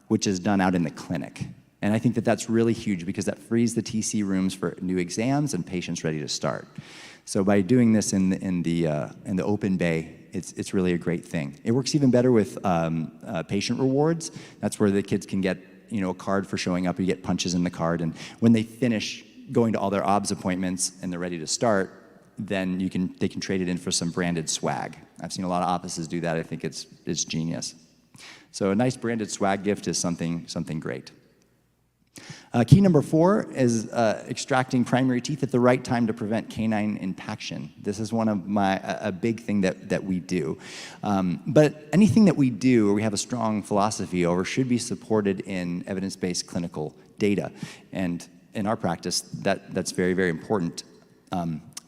which is done out in the clinic. And I think that that's really huge because that frees the TC rooms for new exams and patients ready to start. So by doing this in the open bay, it's really a great thing. It works even better with patient rewards. That's where the kids can get a card for showing up. You get punches in the card, and when they finish going to all their OBS appointments and they're ready to start, then they can trade it in for some branded swag. I've seen a lot of offices do that. I think it's genius. So a nice branded swag gift is something great. Key number 4 is extracting primary teeth at the right time to prevent canine impaction. This is one of a big thing that we do. But anything that we do or we have a strong philosophy over should be supported in evidence-based clinical data. And in our practice, that's very, very important.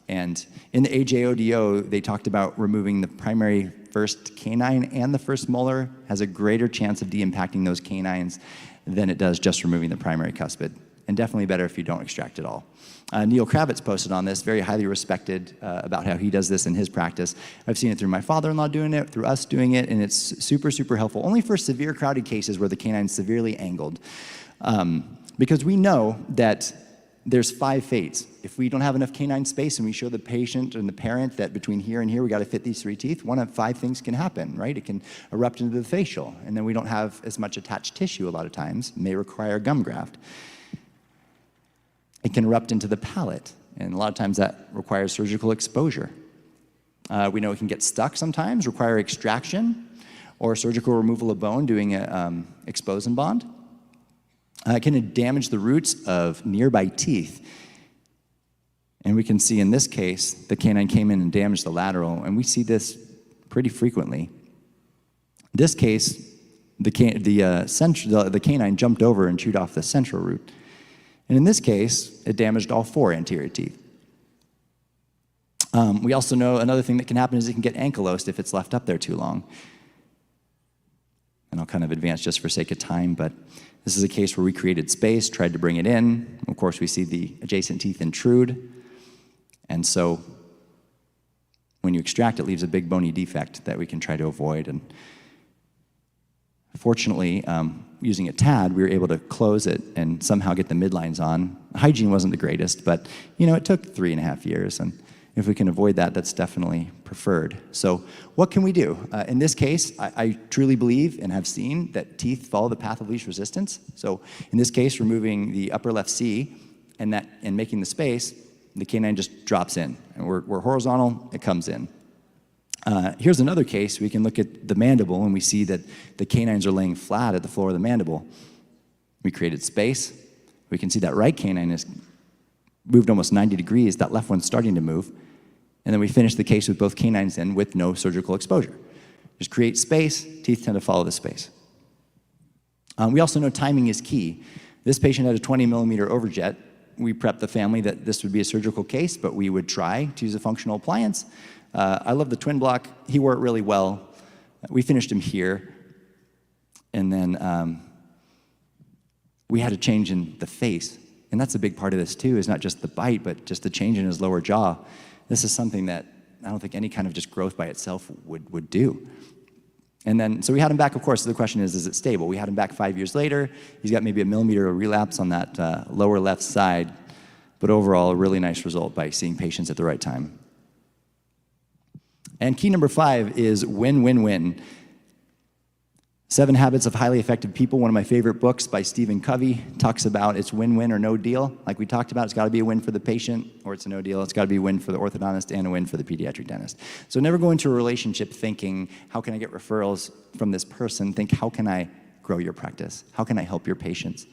And in the AJODO, they talked about removing the primary first canine and the first molar has a greater chance of de-impacting those canines than it does just removing the primary cuspid, and definitely better if you don't extract it all. Neil Kravitz posted on this, very highly respected about how he does this in his practice. I've seen it through my father-in-law doing it, through us doing it, and it's super, super helpful, only for severe crowded cases where the canine's severely angled. Because we know that there's 5 fates. If we don't have enough canine space and we show the patient and the parent that between here and here we got to fit these 3 teeth, one of 5 things can happen, right? It can erupt into the facial, and then we don't have as much attached tissue a lot of times. It may require gum graft. It can erupt into the palate, and a lot of times that requires surgical exposure. We know it can get stuck sometimes, require extraction, or surgical removal of bone, doing an expose and bond. It can damage the roots of nearby teeth. And we can see in this case, the canine came in and damaged the lateral, and we see this pretty frequently. In this case, the canine jumped over and chewed off the central root. And in this case, it damaged all 4 anterior teeth. We also know another thing that can happen is it can get ankylosed if it's left up there too long. And I'll kind of advance just for sake of time, but this is a case where we created space, tried to bring it in. Of course, we see the adjacent teeth intrude. And so when you extract, it leaves a big bony defect that we can try to avoid. And fortunately, using a TAD, we were able to close it and somehow get the midlines on. Hygiene wasn't the greatest, but it took 3.5 years. And if we can avoid that, that's definitely preferred. So what can we do? In this case, I truly believe and have seen that teeth follow the path of least resistance. So in this case, removing the upper left C and making the space, the canine just drops in. And we're horizontal, it comes in. Here's another case. We can look at the mandible, and we see that the canines are laying flat at the floor of the mandible. We created space. We can see that right canine is moved almost 90 degrees. That left one's starting to move. And then we finish the case with both canines in with no surgical exposure. Just create space, teeth tend to follow the space. We also know timing is key. This patient had a 20-millimeter overjet. We prepped the family that this would be a surgical case, but we would try to use a functional appliance. I love the twin block. He wore it really well. We finished him here. And then we had a change in the face. And that's a big part of this too, is not just the bite, but just the change in his lower jaw. This is something that I don't think any kind of just growth by itself would do. And then, so we had him back, of course, the question is it stable? We had him back 5 years later. He's got maybe a millimeter of relapse on that lower left side, but overall, a really nice result by seeing patients at the right time. And key number 5 is win-win-win. 7 Habits of Highly Effective People, one of my favorite books by Stephen Covey, talks about it's win-win or no deal. Like we talked about, it's got to be a win for the patient, or it's a no deal. It's got to be a win for the orthodontist and a win for the pediatric dentist. So never go into a relationship thinking, how can I get referrals from this person? Think, how can I grow your practice? How can I help your patients?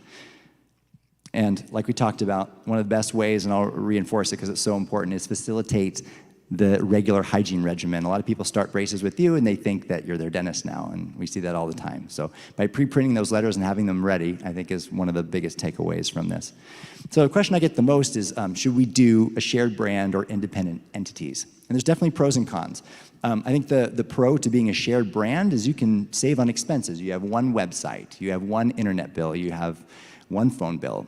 And like we talked about, one of the best ways, and I'll reinforce it because it's so important, is facilitate the regular hygiene regimen. A lot of people start braces with you and they think that you're their dentist now, and we see that all the time. So by pre-printing those letters and having them ready, I think is one of the biggest takeaways from this. So the question I get the most is, should we do a shared brand or independent entities? And there's definitely pros and cons. I think the pro to being a shared brand is you can save on expenses. You have one website, you have one internet bill, you have one phone bill.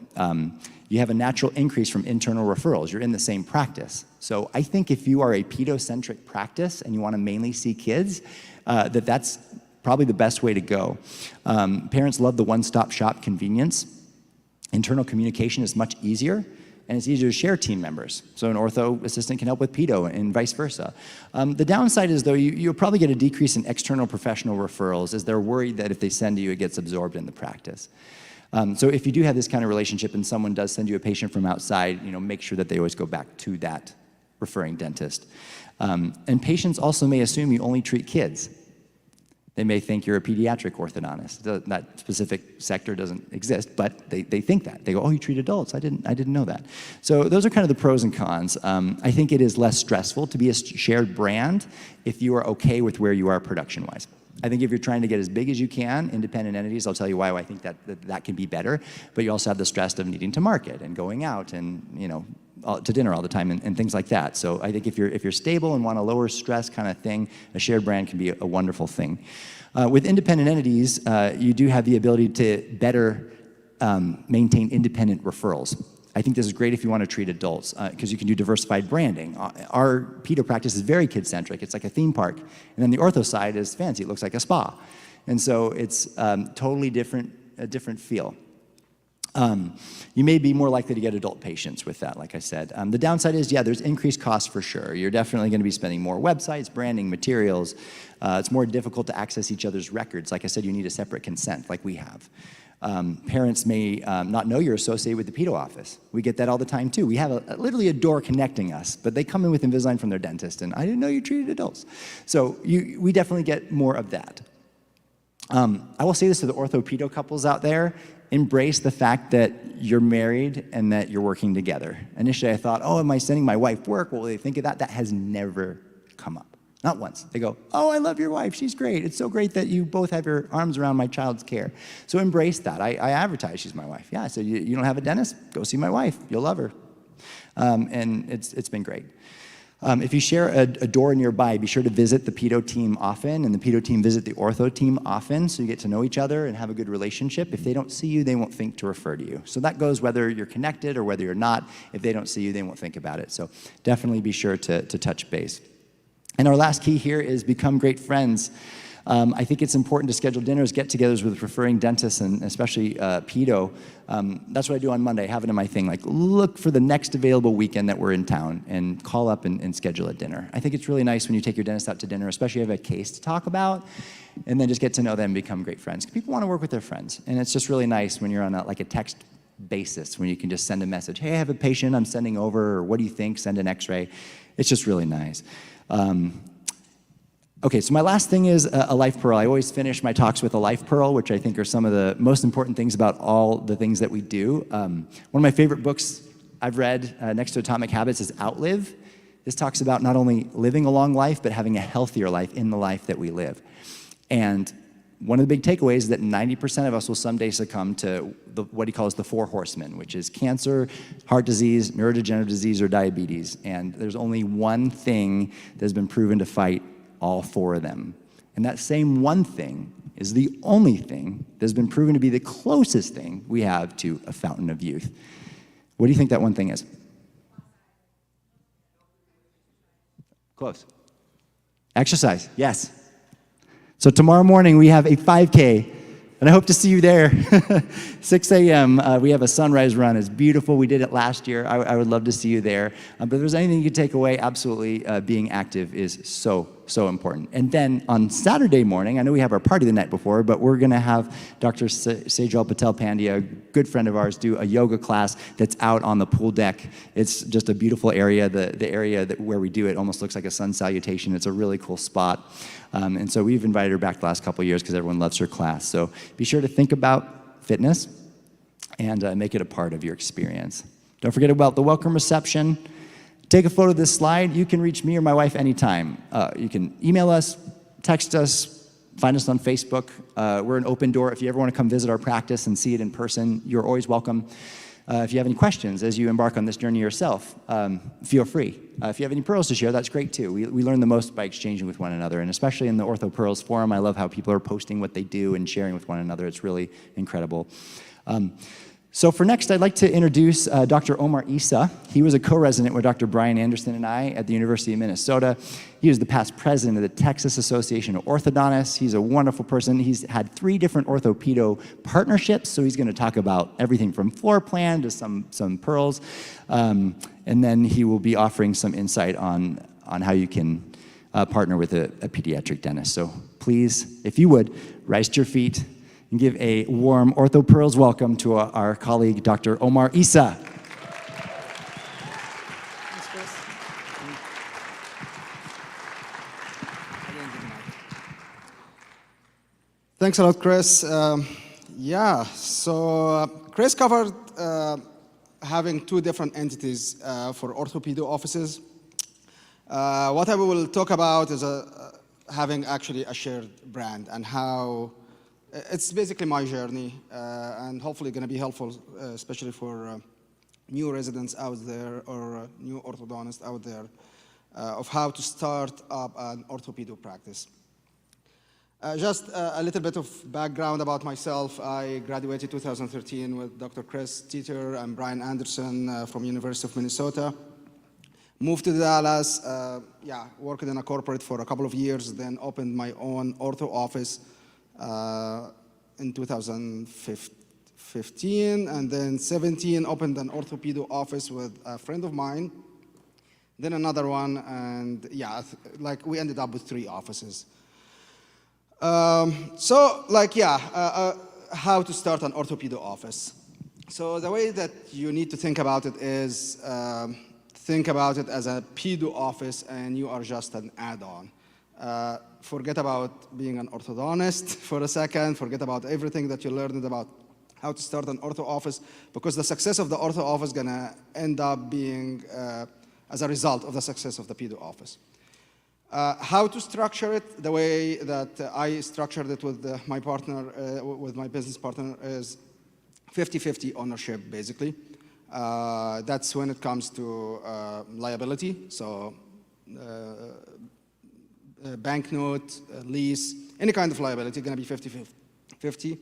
You have a natural increase from internal referrals. You're in the same practice. So I think if you are a pedocentric practice and you want to mainly see kids, that's probably the best way to go. Parents love the one-stop shop convenience. Internal communication is much easier, and it's easier to share team members. So an ortho assistant can help with pedo and vice versa. The downside is, though, you'll probably get a decrease in external professional referrals, as they're worried that if they send you, it gets absorbed in the practice. So if you do have this kind of relationship and someone does send you a patient from outside, make sure that they always go back to that referring dentist. And patients also may assume you only treat kids. They may think you're a pediatric orthodontist. That specific sector doesn't exist, but they think that. They go, oh, you treat adults. I didn't know that. So those are kind of the pros and cons. I think it is less stressful to be a shared brand if you are okay with where you are production-wise. I think if you're trying to get as big as you can, independent entities, I'll tell you why I think that can be better, but you also have the stress of needing to market and going out and, to dinner all the time and things like that. So I think if you're stable and want a lower stress kind of thing, a shared brand can be a wonderful thing. With independent entities, you do have the ability to better maintain independent referrals. I think this is great if you want to treat adults, because you can do diversified branding. Our pedo practice is very kid-centric. It's like a theme park. And then the ortho side is fancy. It looks like a spa. And so it's totally a different feel. You may be more likely to get adult patients with that, like I said. The downside is, yeah, there's increased costs for sure. You're definitely going to be spending more websites, branding, materials. It's more difficult to access each other's records. Like I said, you need a separate consent, like we have. Parents may not know you're associated with the pedo office. We get that all the time, too. We have literally a door connecting us, but they come in with Invisalign from their dentist, and I didn't know you treated adults. So we definitely get more of that. I will say this to the ortho-pedo couples out there. Embrace the fact that you're married and that you're working together. Initially, I thought, oh, am I sending my wife work? What will they think of that? That has never come up. Not once. They go, oh, I love your wife. She's great. It's so great that you both have your arms around my child's care. So embrace that. I advertise she's my wife. Yeah, so you don't have a dentist? Go see my wife. You'll love her. And it's been great. If you share a door nearby, be sure to visit the pedo team often, and the pedo team visit the ortho team often, so you get to know each other and have a good relationship. If they don't see you, they won't think to refer to you. So that goes whether you're connected or whether you're not. If they don't see you, they won't think about it. So definitely be sure to touch base. And our last key here is become great friends. I think it's important to schedule dinners, get-togethers with referring dentists, and especially pedo. That's what I do on Monday. I have it in my thing. Like, look for the next available weekend that we're in town and call up and schedule a dinner. I think it's really nice when you take your dentist out to dinner, especially if you have a case to talk about, and then just get to know them and become great friends. People want to work with their friends, and it's just really nice when you're on a text basis, when you can just send a message. Hey, I have a patient I'm sending over, or what do you think? Send an x-ray. It's just really nice. Okay, so my last thing is a life pearl. I always finish my talks with a life pearl, which I think are some of the most important things about all the things that we do. One of my favorite books I've read next to Atomic Habits is Outlive. This talks about not only living a long life, but having a healthier life in the life that we live. And one of the big takeaways is that 90% of us will someday succumb to what he calls the 4 horsemen, which is cancer, heart disease, neurodegenerative disease, or diabetes. And there's only one thing that's been proven to fight all 4 of them. And that same one thing is the only thing that's been proven to be the closest thing we have to a fountain of youth. What do you think that one thing is? Close. Exercise, yes. So tomorrow morning we have a 5K, and I hope to see you there. 6 a.m. We have a sunrise run. It's beautiful. We did it last year. I would love to see you there. But if there's anything you could take away, absolutely being active is so important. And then on Saturday morning, I know we have our party the night before, but we're going to have Dr. Sejal Patel Pandya, a good friend of ours, do a yoga class that's out on the pool deck. It's just a beautiful area. The area where we do it almost looks like a sun salutation. It's a really cool spot. And so we've invited her back the last couple of years because everyone loves her class. So be sure to think about fitness and make it a part of your experience. Don't forget about the welcome reception. Take a photo of this slide. You can reach me or my wife anytime. You can email us, text us, find us on Facebook. We're an open door. If you ever want to come visit our practice and see it in person, you're always welcome. If you have any questions as you embark on this journey yourself, feel free. If you have any pearls to share, that's great too. We learn the most by exchanging with one another, and especially in the Ortho Pearls forum, I love how people are posting what they do and sharing with one another. It's really incredible. So for next, I'd like to introduce Dr. Omar Issa. He was a co-resident with Dr. Brian Anderson and I at the University of Minnesota. He was the past president of the Texas Association of Orthodontists. He's a wonderful person. He's had 3 different orthopedo partnerships, so he's going to talk about everything from floor plan to some pearls. And then he will be offering some insight on how you can partner with a pediatric dentist. So please, if you would, rise to your feet and give a warm Ortho Pearls welcome to our colleague, Dr. Omar Issa. Thanks, Chris. Thanks a lot, Chris. Chris covered having 2 different entities for orthopedo offices. What I will talk about is having actually a shared brand and how it's basically my journey and hopefully going to be helpful, especially for new residents out there or new orthodontists out there of how to start up an orthopedo practice. Just a little bit of background about myself. I graduated 2013 with Dr. Chris Teeter and Brian Anderson from University of Minnesota. Moved to Dallas, worked in a corporate for a couple of years, then opened my own ortho office in 2015, and then 17 opened an orthopedo office with a friend of mine, then another one, and we ended up with 3 offices. How to start an orthopedo office. So the way that you need to think about it is think about it as a pedo office and you are just an add-on. Forget about being an orthodontist for a second. Forget about everything that you learned about how to start an ortho office, because the success of the ortho office is going to end up being as a result of the success of the pedo office. How to structure it, the way that I structured it with my partner, with my business partner, is 50-50 ownership, basically. That's when it comes to liability, so banknote, lease, any kind of liability, going to be 50-50.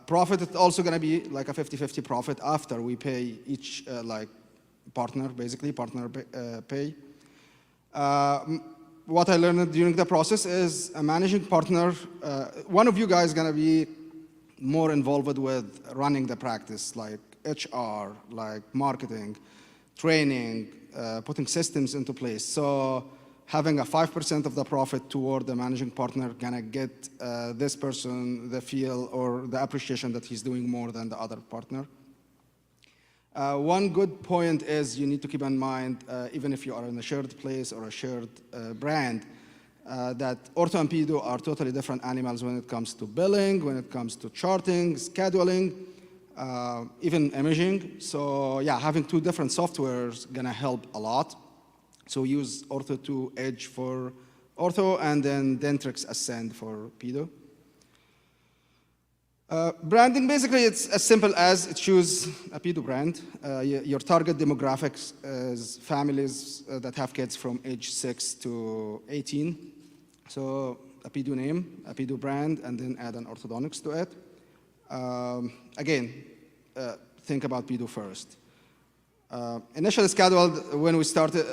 Profit is also going to be like a 50-50 profit after we pay each partner, basically, partner pay. What I learned during the process is a managing partner, one of you guys is going to be more involved with running the practice, like HR, like marketing, training, putting systems into place. So having a 5% of the profit toward the managing partner gonna get this person the feel or the appreciation that he's doing more than the other partner. One good point is you need to keep in mind, even if you are in a shared place or a shared brand, that ortho and pedo are totally different animals when it comes to billing, when it comes to charting, scheduling, even imaging. So yeah, having 2 different softwares gonna help a lot. So we use Ortho 2 Edge for ortho and then Dentrix Ascend for pedo. Branding, basically, it's as simple as choose a pedo brand. Your target demographics is families that have kids from age 6 to 18. So a pedo name, a pedo brand, and then add an orthodontics to it. Again, think about pedo first. Initially scheduled when we started,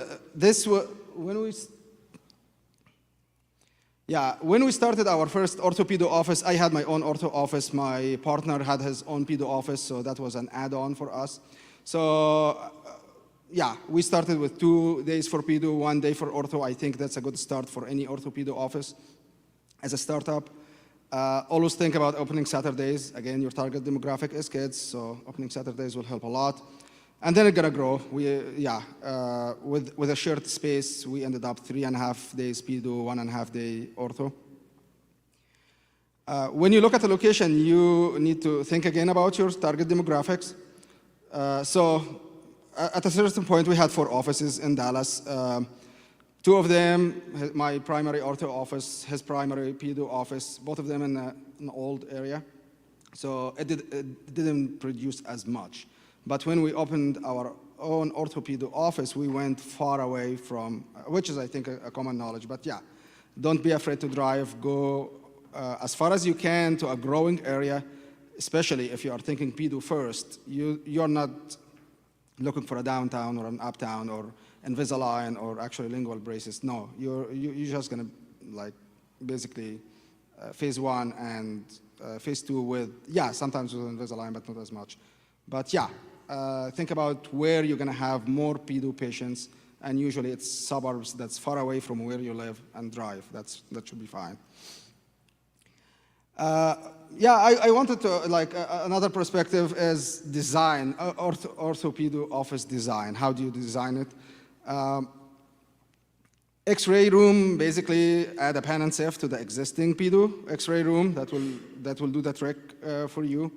when we started our first orthopedo office, I had my own ortho office. My partner had his own pedo office, so that was an add-on for us. So we started with 2 days for pedo, 1 day for ortho. I think that's a good start for any orthopedo office as a startup. Always think about opening Saturdays. Again, your target demographic is kids, so opening Saturdays will help a lot. And then it's gonna grow. With a shared space, we ended up 3.5 days pedo, 1.5 day ortho. When you look at the location, you need to think again about your target demographics. So at a certain point, we had 4 offices in Dallas. 2 of them, my primary ortho office, his primary pedo office, both of them in an old area. So it didn't produce as much. But when we opened our own orthopedo office, we went far away from, which is, I think, a common knowledge. But yeah, don't be afraid to drive. Go as far as you can to a growing area. especially if you are thinking pedo first, you're not looking for a downtown or an uptown or Invisalign or actually lingual braces. No, you're just gonna like basically phase 1 and phase 2 with, yeah, sometimes with Invisalign, but not as much. But yeah, think about where you're gonna have more pedo patients, and usually it's suburbs that's far away from where you live and drive. That should be fine. Yeah, I wanted to, like, another perspective is design, orthopedo office design. How do you design it? X-ray room, basically add a pan and sieve to the existing pedo X-ray room. That will do the trick for you.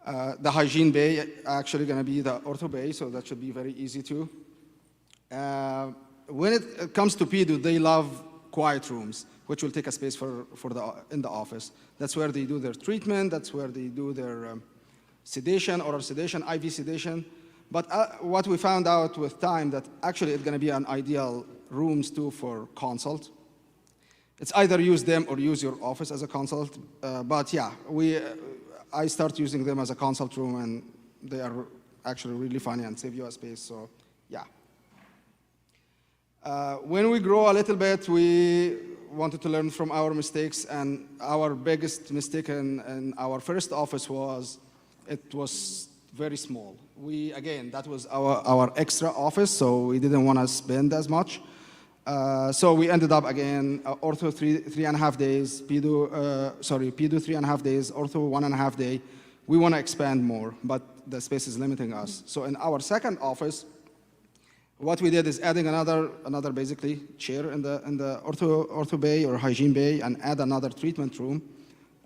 The hygiene bay actually going to be the ortho bay, so that should be very easy too. When it comes to pedo, they love quiet rooms, which will take a space in the office. That's where they do their treatment. That's where they do their sedation, oral sedation, IV sedation. But what we found out with time, that actually it's going to be an ideal rooms too for consult. It's either use them or use your office as a consult. But yeah, I start using them as a consult room, and they are actually really funny and save you a space. So yeah. When we grow a little bit, we wanted to learn from our mistakes, and our biggest mistake in our first office was it was very small. Again, that was our extra office, so we didn't want to spend as much. So we ended up again, ortho 3.5 days, pedo 3.5 days, ortho 1.5 day. We want to expand more, but the space is limiting us. So in our second office, what we did is adding another basically chair in the ortho bay or hygiene bay, and add another treatment room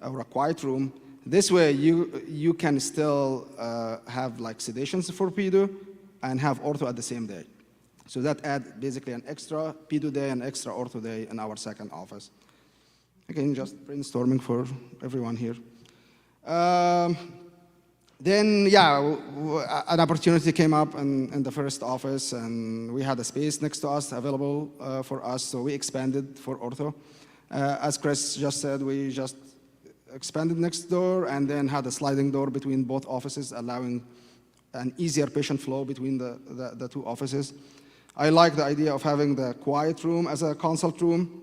or a quiet room. This way you can still have like sedations for pedo and have ortho at the same day. So that add basically an extra pedo day and extra ortho day in our second office. Again, just brainstorming for everyone here. Then, yeah, an opportunity came up in the first office, and we had a space next to us available for us, so we expanded for ortho. As Chris just said, we just expanded next door and then had a sliding door between both offices, allowing an easier patient flow between the two offices. I like the idea of having the quiet room as a consult room,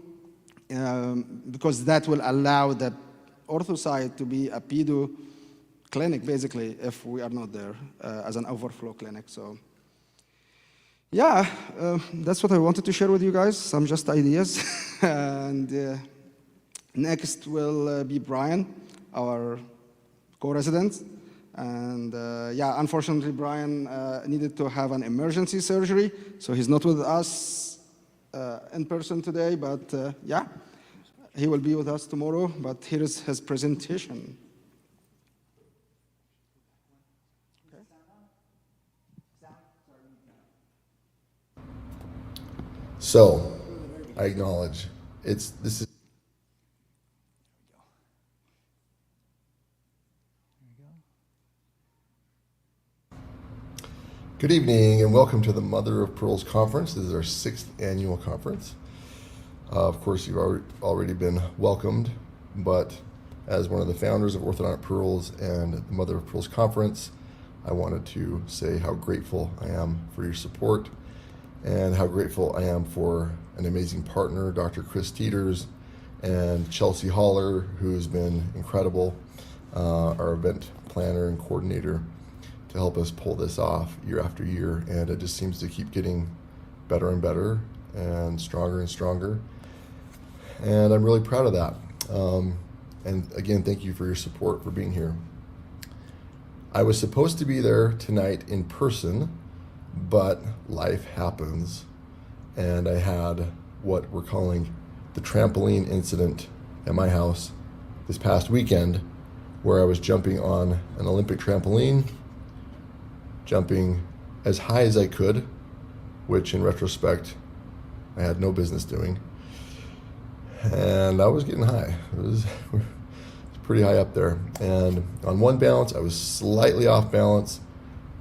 because that will allow the ortho side to be a pedo clinic, basically, if we are not there as an overflow clinic. So yeah, that's what I wanted to share with you guys, some just ideas. And next will be Brian, our co-resident. And yeah, unfortunately, Brian needed to have an emergency surgery, so he's not with us in person today, but yeah, he will be with us tomorrow. But here is his presentation. So, I acknowledge this is. Good evening and welcome to the Mother of Pearls Conference. This is our 6th annual conference. Of course, you've already been welcomed, but as one of the founders of Orthodontic Pearls and the Mother of Pearls Conference, I wanted to say how grateful I am for your support and how grateful I am for an amazing partner, Dr. Chris Teeters and Chelsea Haller, who's been incredible, our event planner and coordinator, to help us pull this off year after year. And it just seems to keep getting better and better and stronger. And I'm really proud of that. And again, thank you for your support, for being here. I was supposed to be there tonight in person, but life happens, and I had what we're calling the trampoline incident at my house this past weekend, where I was jumping on an Olympic trampoline, jumping as high as I could, which in retrospect I had no business doing, and I was getting high. It was pretty high up there, and on one balance I was slightly off balance,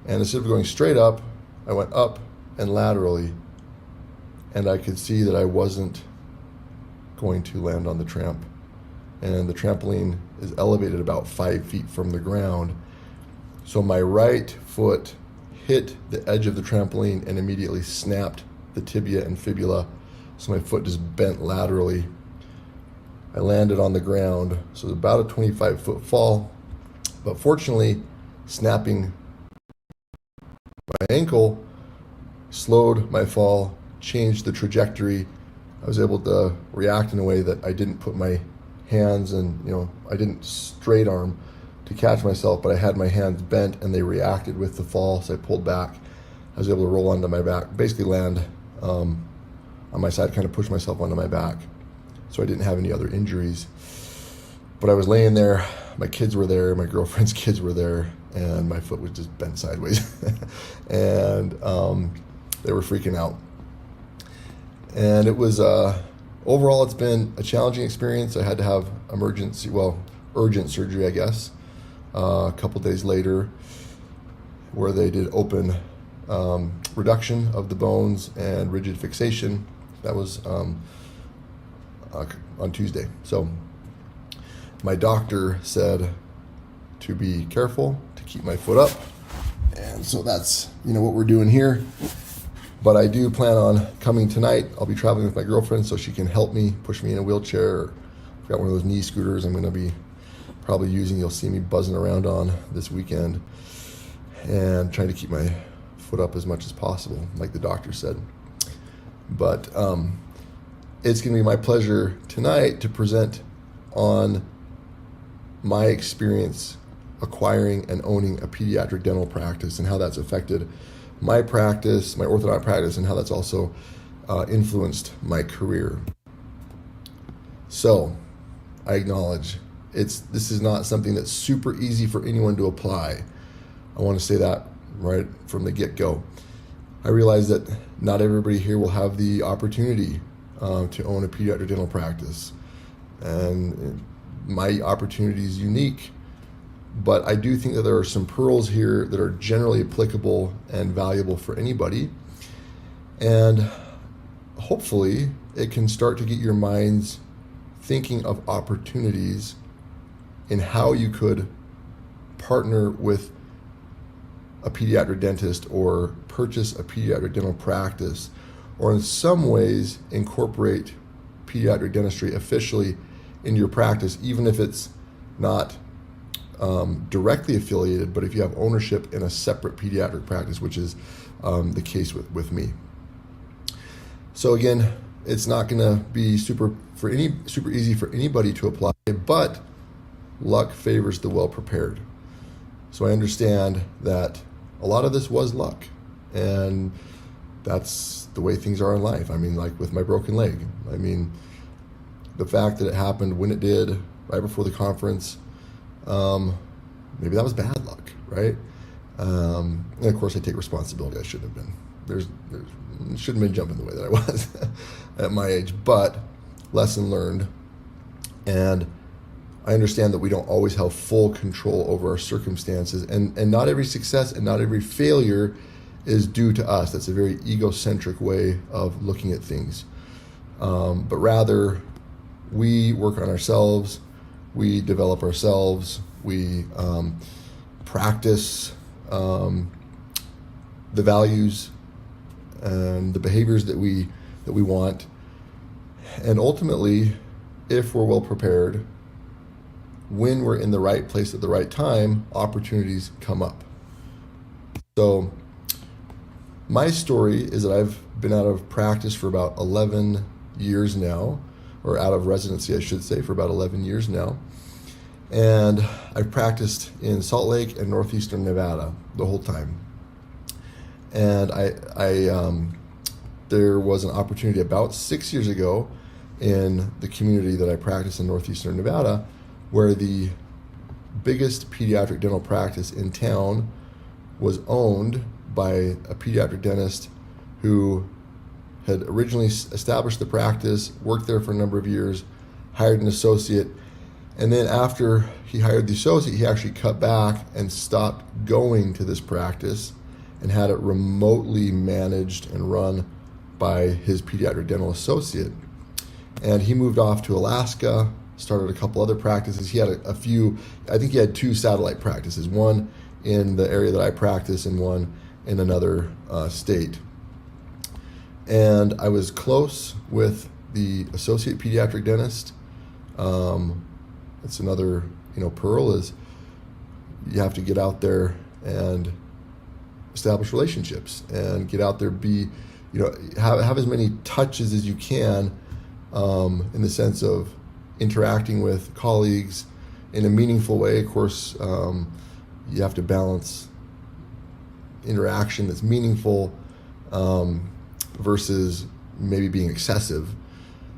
and instead of going straight up, I went up and laterally, and I could see that I wasn't going to land on the tramp. and the trampoline is elevated about 5 feet from the ground. So my right foot hit the edge of the trampoline and immediately snapped the tibia and fibula. So my foot just bent laterally. I landed on the ground, so it was about a 25-foot fall. But fortunately, snapping my ankle slowed my fall, changed the trajectory. I was able to react in a way that I didn't put my hands and, I didn't straight arm to catch myself, but I had my hands bent and they reacted with the fall, so I pulled back. I was able to roll onto my back, basically land on my side, kind of push myself onto my back. So I didn't have any other injuries. But I was laying there, my kids were there, my girlfriend's kids were there, and my foot was just bent sideways. And they were freaking out. And it was, overall, it's been a challenging experience. I had to have urgent surgery, I guess, a couple days later, where they did open reduction of the bones and rigid fixation. That was on Tuesday. So my doctor said to be careful, to keep my foot up. And so that's, what we're doing here. But I do plan on coming tonight. I'll be traveling with my girlfriend so she can help me, push me in a wheelchair. I've got one of those knee scooters I'm going to be probably using. You'll see me buzzing around on this weekend and trying to keep my foot up as much as possible, like the doctor said. But it's going to be my pleasure tonight to present on my experience acquiring and owning a pediatric dental practice and how that's affected my practice, my orthodontic practice, and how that's also influenced my career. So I acknowledge this is not something that's super easy for anyone to apply. I want to say that right from the get-go. I realize that not everybody here will have the opportunity to own a pediatric dental practice. And my opportunity is unique, but I do think that there are some pearls here that are generally applicable and valuable for anybody. And hopefully it can start to get your minds thinking of opportunities in how you could partner with a pediatric dentist or purchase a pediatric dental practice, or in some ways incorporate pediatric dentistry officially into your practice, even if it's not directly affiliated, but if you have ownership in a separate pediatric practice, which is the case with me. So again, it's not going to be super easy for anybody to apply, but luck favors the well-prepared. So I understand that a lot of this was luck, and that's the way things are in life. I mean, like with my broken leg. I mean, the fact that it happened when it did, right before the conference, maybe that was bad luck, right? And of course, I take responsibility. I shouldn't have been. Shouldn't have been jumping the way that I was at my age, but lesson learned. And I understand that we don't always have full control over our circumstances, and not every success and not every failure is due to us. That's a very egocentric way of looking at things. But rather, we work on ourselves, we develop ourselves, we practice the values and the behaviors that we want. And ultimately, if we're well prepared, when we're in the right place at the right time, opportunities come up. So my story is that I've been out of practice for about 11 years now, or out of residency, I should say, for about 11 years now. And I've practiced in Salt Lake and northeastern Nevada the whole time. And there was an opportunity about 6 years ago in the community that I practice in northeastern Nevada, where the biggest pediatric dental practice in town was owned by a pediatric dentist who had originally established the practice, worked there for a number of years, hired an associate, and then after he hired the associate, he actually cut back and stopped going to this practice and had it remotely managed and run by his pediatric dental associate. And he moved off to Alaska, started a couple other practices. He had a few, I think he had 2 satellite practices, one in the area that I practice and one in another state. And I was close with the associate pediatric dentist. It's another, pearl is you have to get out there and establish relationships and get out there, have as many touches as you can in the sense of interacting with colleagues in a meaningful way. Of course, you have to balance interaction that's meaningful versus maybe being excessive.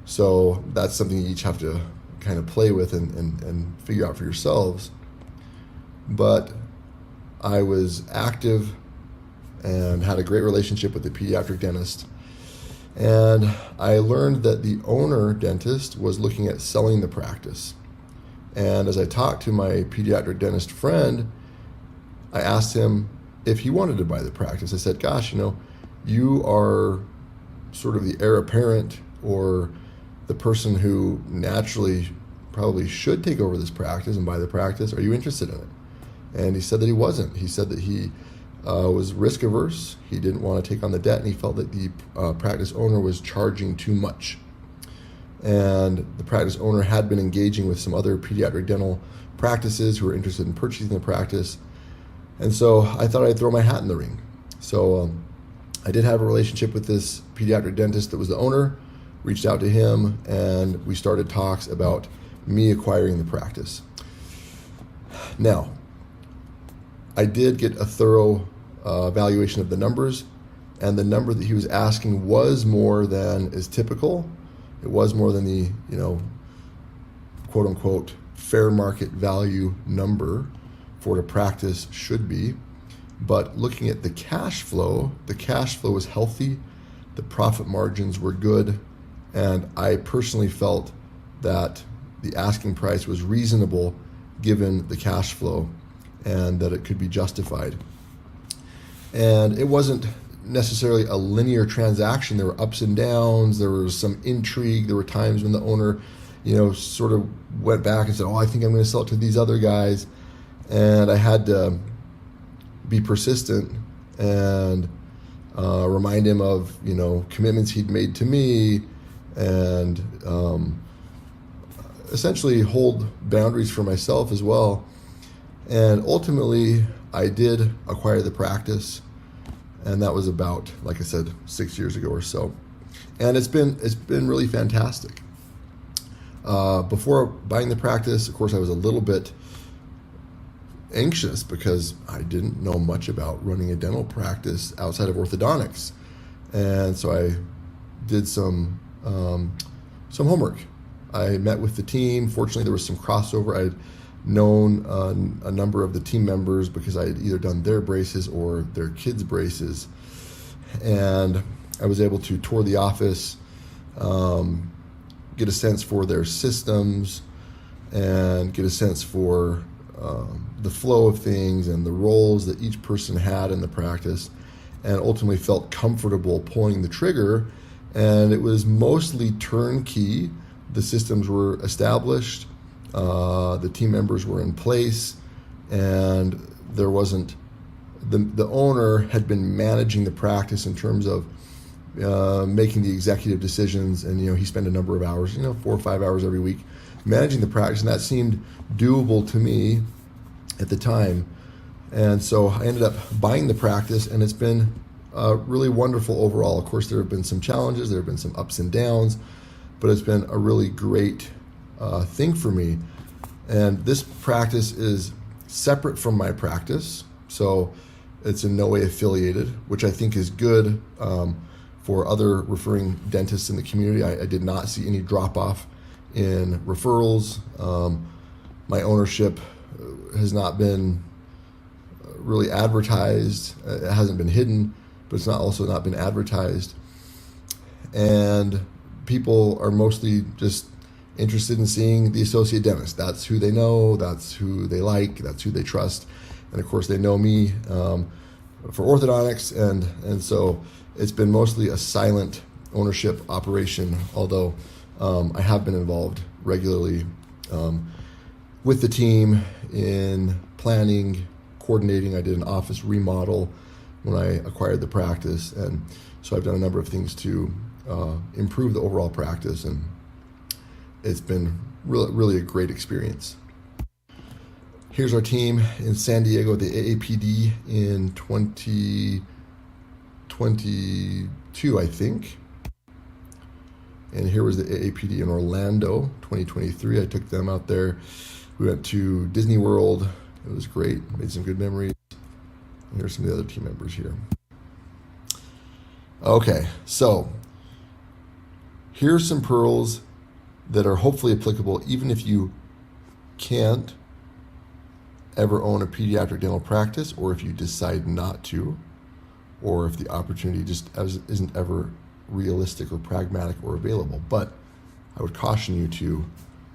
So that's something you each have to kind of play with and figure out for yourselves. But I was active and had a great relationship with the pediatric dentist. And I learned that the owner dentist was looking at selling the practice. And as I talked to my pediatric dentist friend, I asked him if he wanted to buy the practice. I said, gosh, you are sort of the heir apparent or the person who naturally probably should take over this practice and buy the practice. Are you interested in it? And he said that he wasn't. He said that he was risk averse. He didn't want to take on the debt, and he felt that the practice owner was charging too much. And the practice owner had been engaging with some other pediatric dental practices who were interested in purchasing the practice. And so I thought I'd throw my hat in the ring. So I did have a relationship with this pediatric dentist that was the owner, reached out to him, and we started talks about me acquiring the practice. Now, I did get a thorough evaluation of the numbers, and the number that he was asking was more than is typical. It was more than the, quote unquote, fair market value number for what a practice should be. But looking at the cash flow was healthy, the profit margins were good, and I personally felt that the asking price was reasonable given the cash flow and that it could be justified. And it wasn't necessarily a linear transaction. There were ups and downs, there was some intrigue, there were times when the owner, sort of went back and said, I think I'm going to sell it to these other guys. And I had to be persistent and remind him of, commitments he'd made to me, and essentially hold boundaries for myself as well. And ultimately, I did acquire the practice, and that was about, like I said, 6 years ago or so. And it's been really fantastic. Before buying the practice, of course, I was a little bit anxious because I didn't know much about running a dental practice outside of orthodontics, and so I did some homework. I met with the team. Fortunately, there was some crossover. I'd known a number of the team members because I had either done their braces or their kids' braces, and I was able to tour the office, get a sense for their systems, and get a sense for the flow of things and the roles that each person had in the practice, and ultimately felt comfortable pulling the trigger. And it was mostly turnkey. The systems were established, the team members were in place, and there wasn't, the owner had been managing the practice in terms of making the executive decisions, and he spent a number of hours, 4 or 5 hours every week managing the practice, and that seemed doable to me at the time. And so I ended up buying the practice, and it's been really wonderful overall. Of course, there have been some challenges, there have been some ups and downs, but it's been a really great thing for me. And this practice is separate from my practice, so it's in no way affiliated, which I think is good for other referring dentists in the community. I did not see any drop-off in referrals. My ownership has not been really advertised. It hasn't been hidden, but it's also not been advertised. And people are mostly just interested in seeing the associate dentist. That's who they know, that's who they like, that's who they trust. And of course they know me for orthodontics, and so it's been mostly a silent ownership operation, although I have been involved regularly with the team in planning, coordinating. I did an office remodel when I acquired the practice, and so I've done a number of things to improve the overall practice, and it's been really a great experience. Here's our team in San Diego at the AAPD in 2022, I think. And here was the AAPD in Orlando, 2023. I took them out there. We went to Disney World. It was great. Made some good memories. And here's some of the other team members here. Okay, so here's some pearls that are hopefully applicable even if you can't ever own a pediatric dental practice, or if you decide not to, or if the opportunity just isn't ever realistic or pragmatic or available. But I would caution you to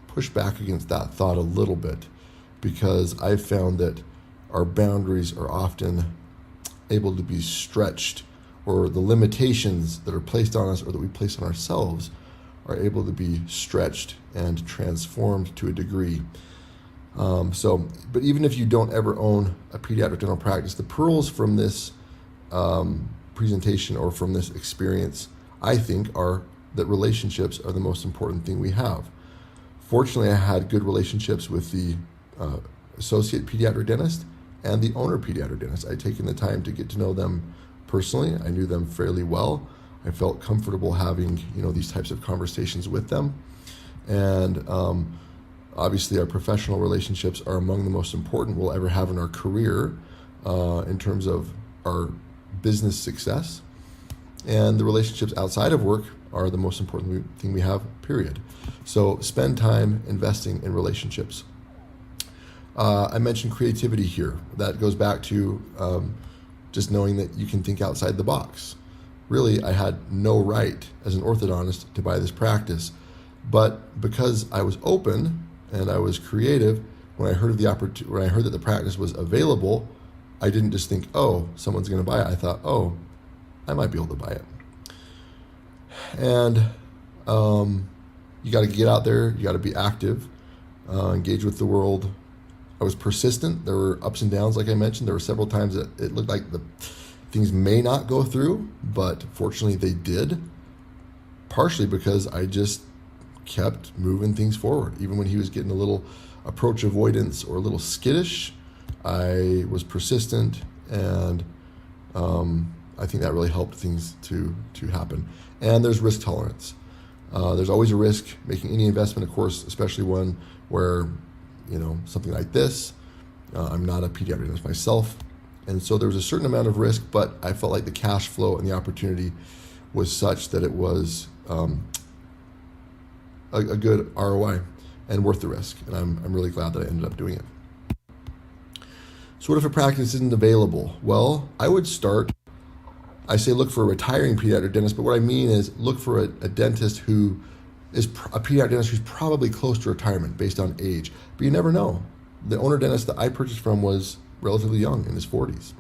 push back against that thought a little bit, because I've found that our boundaries are often able to be stretched, or the limitations that are placed on us or that we place on ourselves are able to be stretched and transformed to a degree. But even if you don't ever own a pediatric dental practice, the pearls from this presentation or from this experience, I think, are that relationships are the most important thing we have. Fortunately, I had good relationships with the associate pediatric dentist and the owner pediatric dentist. I'd taken the time to get to know them personally. I knew them fairly well. I felt comfortable having these types of conversations with them, and obviously our professional relationships are among the most important we'll ever have in our career in terms of our business success, and the relationships outside of work are the most important thing we have, period. So spend time investing in relationships. I mentioned creativity here. That goes back to just knowing that you can think outside the box. Really, I had no right as an orthodontist to buy this practice, but because I was open and I was creative, when I heard of the when I heard that the practice was available, I didn't just think, oh, someone's going to buy it. I thought, oh, I might be able to buy it. And you got to get out there. You got to be active, engage with the world. I was persistent. There were ups and downs, like I mentioned. There were several times that it looked like the things may not go through, but fortunately they did, partially because I just kept moving things forward. Even when he was getting a little approach avoidance or a little skittish, I was persistent, and I think that really helped things to happen. And there's risk tolerance. There's always a risk making any investment, of course, especially one where, something like this. I'm not a pediatric dentist myself, and so there was a certain amount of risk, but I felt like the cash flow and the opportunity was such that it was a good ROI and worth the risk. And I'm really glad that I ended up doing it. So what if a practice isn't available? Well, I would start, I say look for a retiring pediatric dentist, but what I mean is look for a dentist who is a pediatric dentist who's probably close to retirement based on age. But you never know. The owner dentist that I purchased from was relatively young, in his 40s.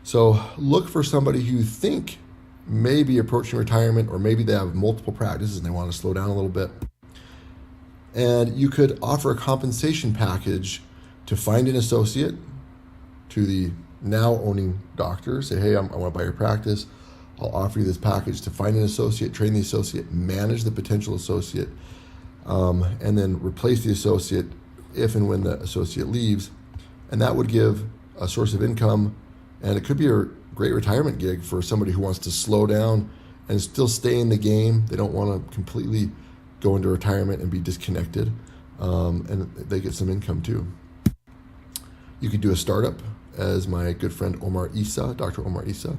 So look for somebody who you think may be approaching retirement, or maybe they have multiple practices and they want to slow down a little bit. And you could offer a compensation package to find an associate to the now owning doctor. Say, hey, I want to buy your practice. I'll offer you this package to find an associate, train the associate, manage the potential associate, and then replace the associate if and when the associate leaves. And that would give a source of income, and it could be a great retirement gig for somebody who wants to slow down and still stay in the game. They don't want to completely go into retirement and be disconnected, and they get some income too. You could do a startup, as my good friend Omar Issa, Dr. Omar Issa,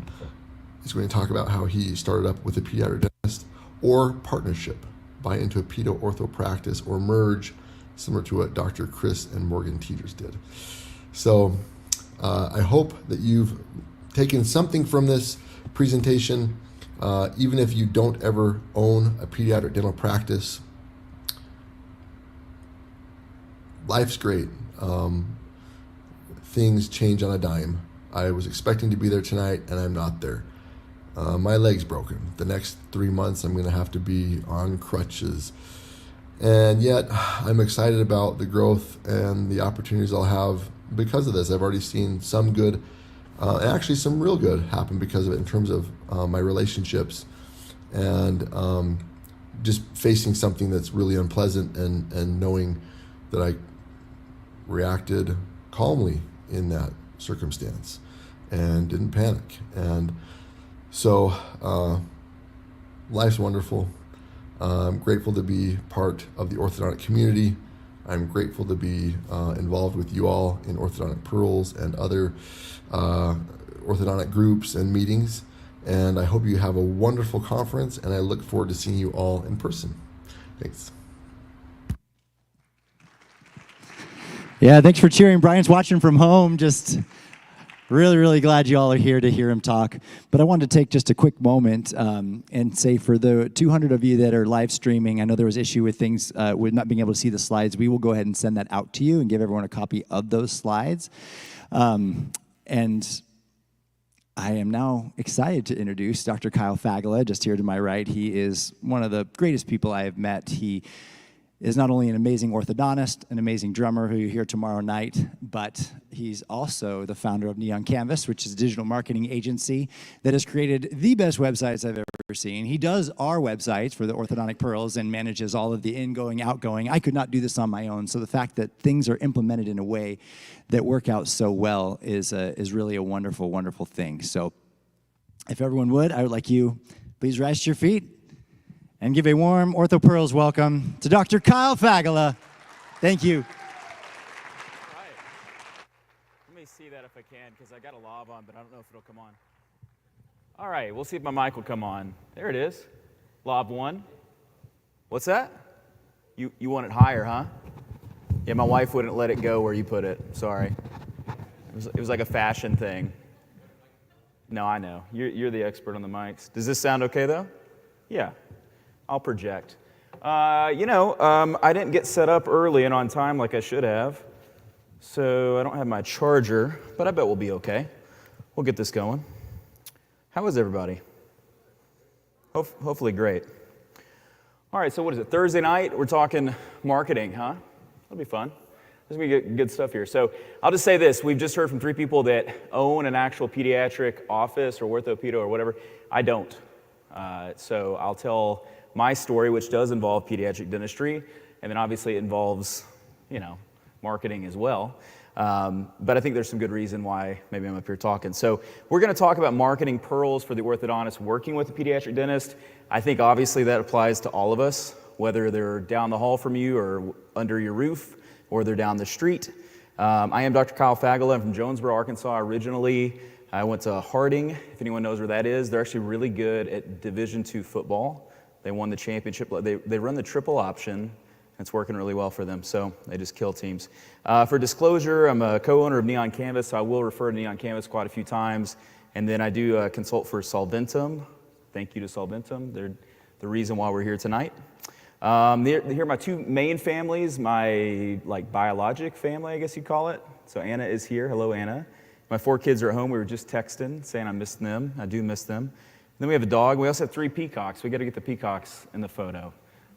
is going to talk about how he started up with a pediatric dentist, or partnership, buy into a pedo ortho practice, or merge, similar to what Dr. Chris and Morgan Teeters did. So I hope that you've taken something from this presentation, even if you don't ever own a pediatric dental practice. Life's great. Things change on a dime. I was expecting to be there tonight, and I'm not there. My leg's broken. The next 3 months, I'm going to have to be on crutches. And yet, I'm excited about the growth and the opportunities I'll have because of this. I've already seen some good, and actually some real good happen because of it in terms of my relationships and just facing something that's really unpleasant and knowing that I reacted calmly in that circumstance and didn't panic. And so life's wonderful. I'm grateful to be part of the orthodontic community. I'm grateful to be involved with you all in Orthodontic Pearls and other orthodontic groups and meetings. And I hope you have a wonderful conference, and I look forward to seeing you all in person. Thanks. Yeah, thanks for cheering. Brian's watching from home. Just really glad you all are here to hear him talk. But I wanted to take just a quick moment and say for the 200 of you that are live streaming, I know there was issue with things with not being able to see the slides. We will go ahead and send that out to you and give everyone a copy of those slides. And I am now excited to introduce Dr. Kyle Fagala, just here to my right. He is one of the greatest people I have met. He is not only an amazing orthodontist, an amazing drummer who you hear tomorrow night, but he's also the founder of Neon Canvas, which is a digital marketing agency that has created the best websites I've ever seen. He does our websites for the Orthodontic Pearls and manages all of the ingoing, outgoing. I could not do this on my own, so the fact that things are implemented in a way that work out so well is really a wonderful, wonderful thing. So if everyone would, I would like you, please rise to your feet and give a warm Ortho Pearls welcome to Dr. Kyle Fagala. Thank you. All right. Let me see that if I can, because I got a lav on, but I don't know if it'll come on. All right, we'll see if my mic will come on. There it is. Lav 1. What's that? You want it higher, huh? Yeah, my wife wouldn't let it go where you put it. Sorry. It was like a fashion thing. No, I know. You're the expert on the mics. Does this sound okay, though? Yeah. I'll project. I didn't get set up early and on time like I should have, so I don't have my charger, but I bet we'll be okay. We'll get this going. How is everybody? Hopefully great. All right, so what is it, Thursday night? We're talking marketing, huh? That'll be fun. There's going to be good stuff here. So I'll just say this. We've just heard from 3 people that own an actual pediatric office or orthopedo or whatever. I don't. So I'll tell my story, which does involve pediatric dentistry, and then obviously it involves, marketing as well. But I think there's some good reason why maybe I'm up here talking. So we're going to talk about marketing pearls for the orthodontist working with a pediatric dentist. I think obviously that applies to all of us, whether they're down the hall from you or under your roof, or they're down the street. I am Dr. Kyle Fagala. I'm from Jonesboro, Arkansas originally. I went to Harding, if anyone knows where that is. They're actually really good at Division II football. They won the championship. They run the triple option. It's working really well for them, so they just kill teams. For disclosure, I'm a co-owner of Neon Canvas, so I will refer to Neon Canvas quite a few times. And then I do consult for Solventum. Thank you to Solventum. They're the reason why we're here tonight. Here are my 2 main families, my biologic family, I guess you'd call it. So Anna is here. Hello, Anna. My 4 kids are at home. We were just texting, saying I missed them. I do miss them. Then we have a dog. We also have 3 peacocks. We got to get the peacocks in the photo.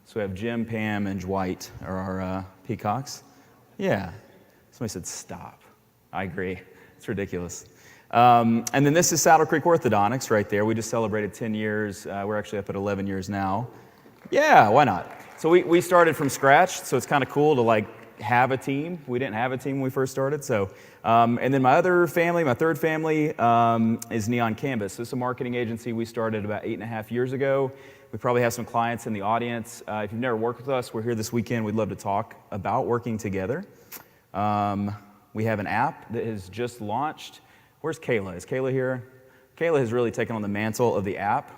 So we have Jim, Pam, and Dwight are our peacocks. Yeah. Somebody said stop. I agree. It's ridiculous. And then this is Saddle Creek Orthodontics right there. We just celebrated 10 years. We're actually up at 11 years now. Yeah, why not? So we started from scratch, so it's kind of cool to have a team. We didn't have a team when we first started. So, and then my other family, my 3rd family, is Neon Canvas. This is a marketing agency we started about 8.5 years ago. We probably have some clients in the audience. If you've never worked with us, we're here this weekend. We'd love to talk about working together. We have an app that has just launched. Where's Kayla? Is Kayla here? Kayla has really taken on the mantle of the app.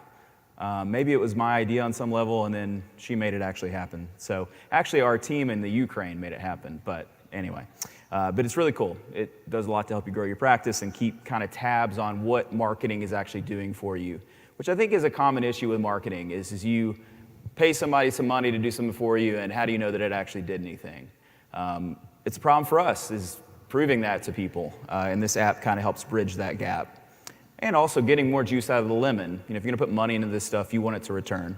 Maybe it was my idea on some level, and then she made it actually happen. So actually our team in the Ukraine made it happen, but anyway. But it's really cool. It does a lot to help you grow your practice and keep kind of tabs on what marketing is actually doing for you, which I think is a common issue with marketing, is you pay somebody some money to do something for you, and how do you know that it actually did anything? It's a problem for us, is proving that to people, and this app kind of helps bridge that gap. And also getting more juice out of the lemon. If you're going to put money into this stuff, you want it to return.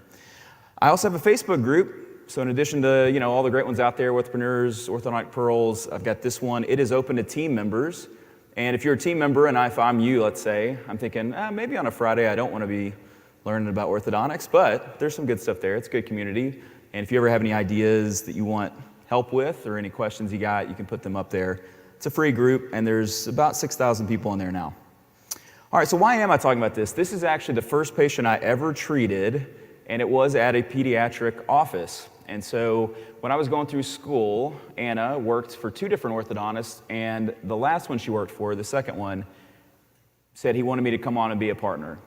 I also have a Facebook group. So in addition to, all the great ones out there, Orthopreneurs, Orthodontic Pearls, I've got this one. It is open to team members. And if you're a team member, and if I'm you, let's say, I'm thinking, maybe on a Friday I don't want to be learning about orthodontics, but there's some good stuff there. It's a good community. And if you ever have any ideas that you want help with or any questions you got, you can put them up there. It's a free group, and there's about 6,000 people in there now. All right, so why am I talking about this? This is actually the first patient I ever treated, and it was at a pediatric office. And so when I was going through school, Anna worked for 2 different orthodontists, and the last one she worked for, the second one, said he wanted me to come on and be a partner,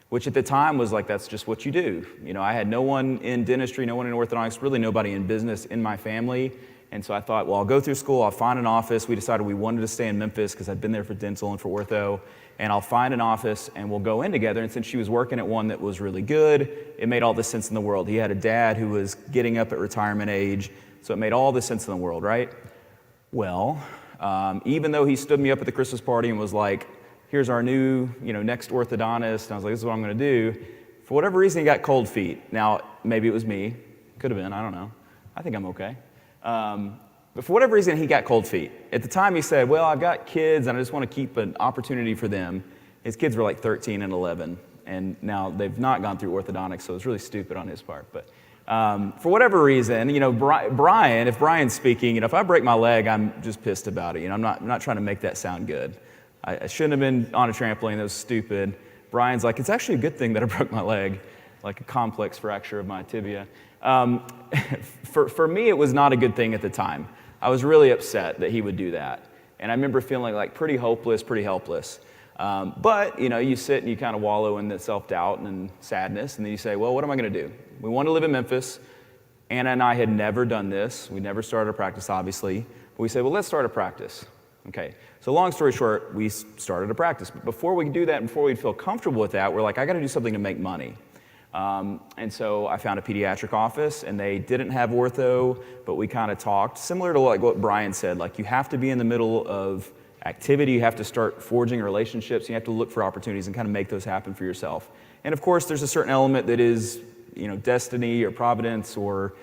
which at the time was like, that's just what you do. I had no one in dentistry, no one in orthodontics, really nobody in business in my family. And so I thought, well, I'll go through school, I'll find an office. We decided we wanted to stay in Memphis because I'd been there for dental and for ortho. And I'll find an office and we'll go in together. And since she was working at one that was really good, it made all the sense in the world. He had a dad who was getting up at retirement age, so it made all the sense in the world, right? Well, even though he stood me up at the Christmas party and was like, here's our new, next orthodontist, and I was like, this is what I'm gonna do. For whatever reason, he got cold feet. Now, maybe it was me, could have been, I don't know. I think I'm okay. But for whatever reason, he got cold feet. At the time, he said, well, I've got kids, and I just want to keep an opportunity for them. His kids were like 13 and 11, and now they've not gone through orthodontics, so it's really stupid on his part. But for whatever reason, Brian, if Brian's speaking, if I break my leg, I'm just pissed about it. I'm not trying to make that sound good. I shouldn't have been on a trampoline. That was stupid. Brian's like, it's actually a good thing that I broke my leg, like a complex fracture of my tibia. For me, it was not a good thing at the time. I was really upset that he would do that. And I remember feeling like pretty hopeless, pretty helpless. But, you sit and you kind of wallow in the self-doubt and sadness, and then you say, well, what am I going to do? We want to live in Memphis. Anna and I had never done this. We never started a practice, obviously. But we said, well, let's start a practice. Okay, so long story short, we started a practice. But before we could do that, before we'd feel comfortable with that, we're like, I got to do something to make money. And so I found a pediatric office, and they didn't have ortho, but we kind of talked, similar to like what Brian said, like you have to be in the middle of activity, you have to start forging relationships, you have to look for opportunities and kind of make those happen for yourself. And of course, there's a certain element that is, destiny or providence or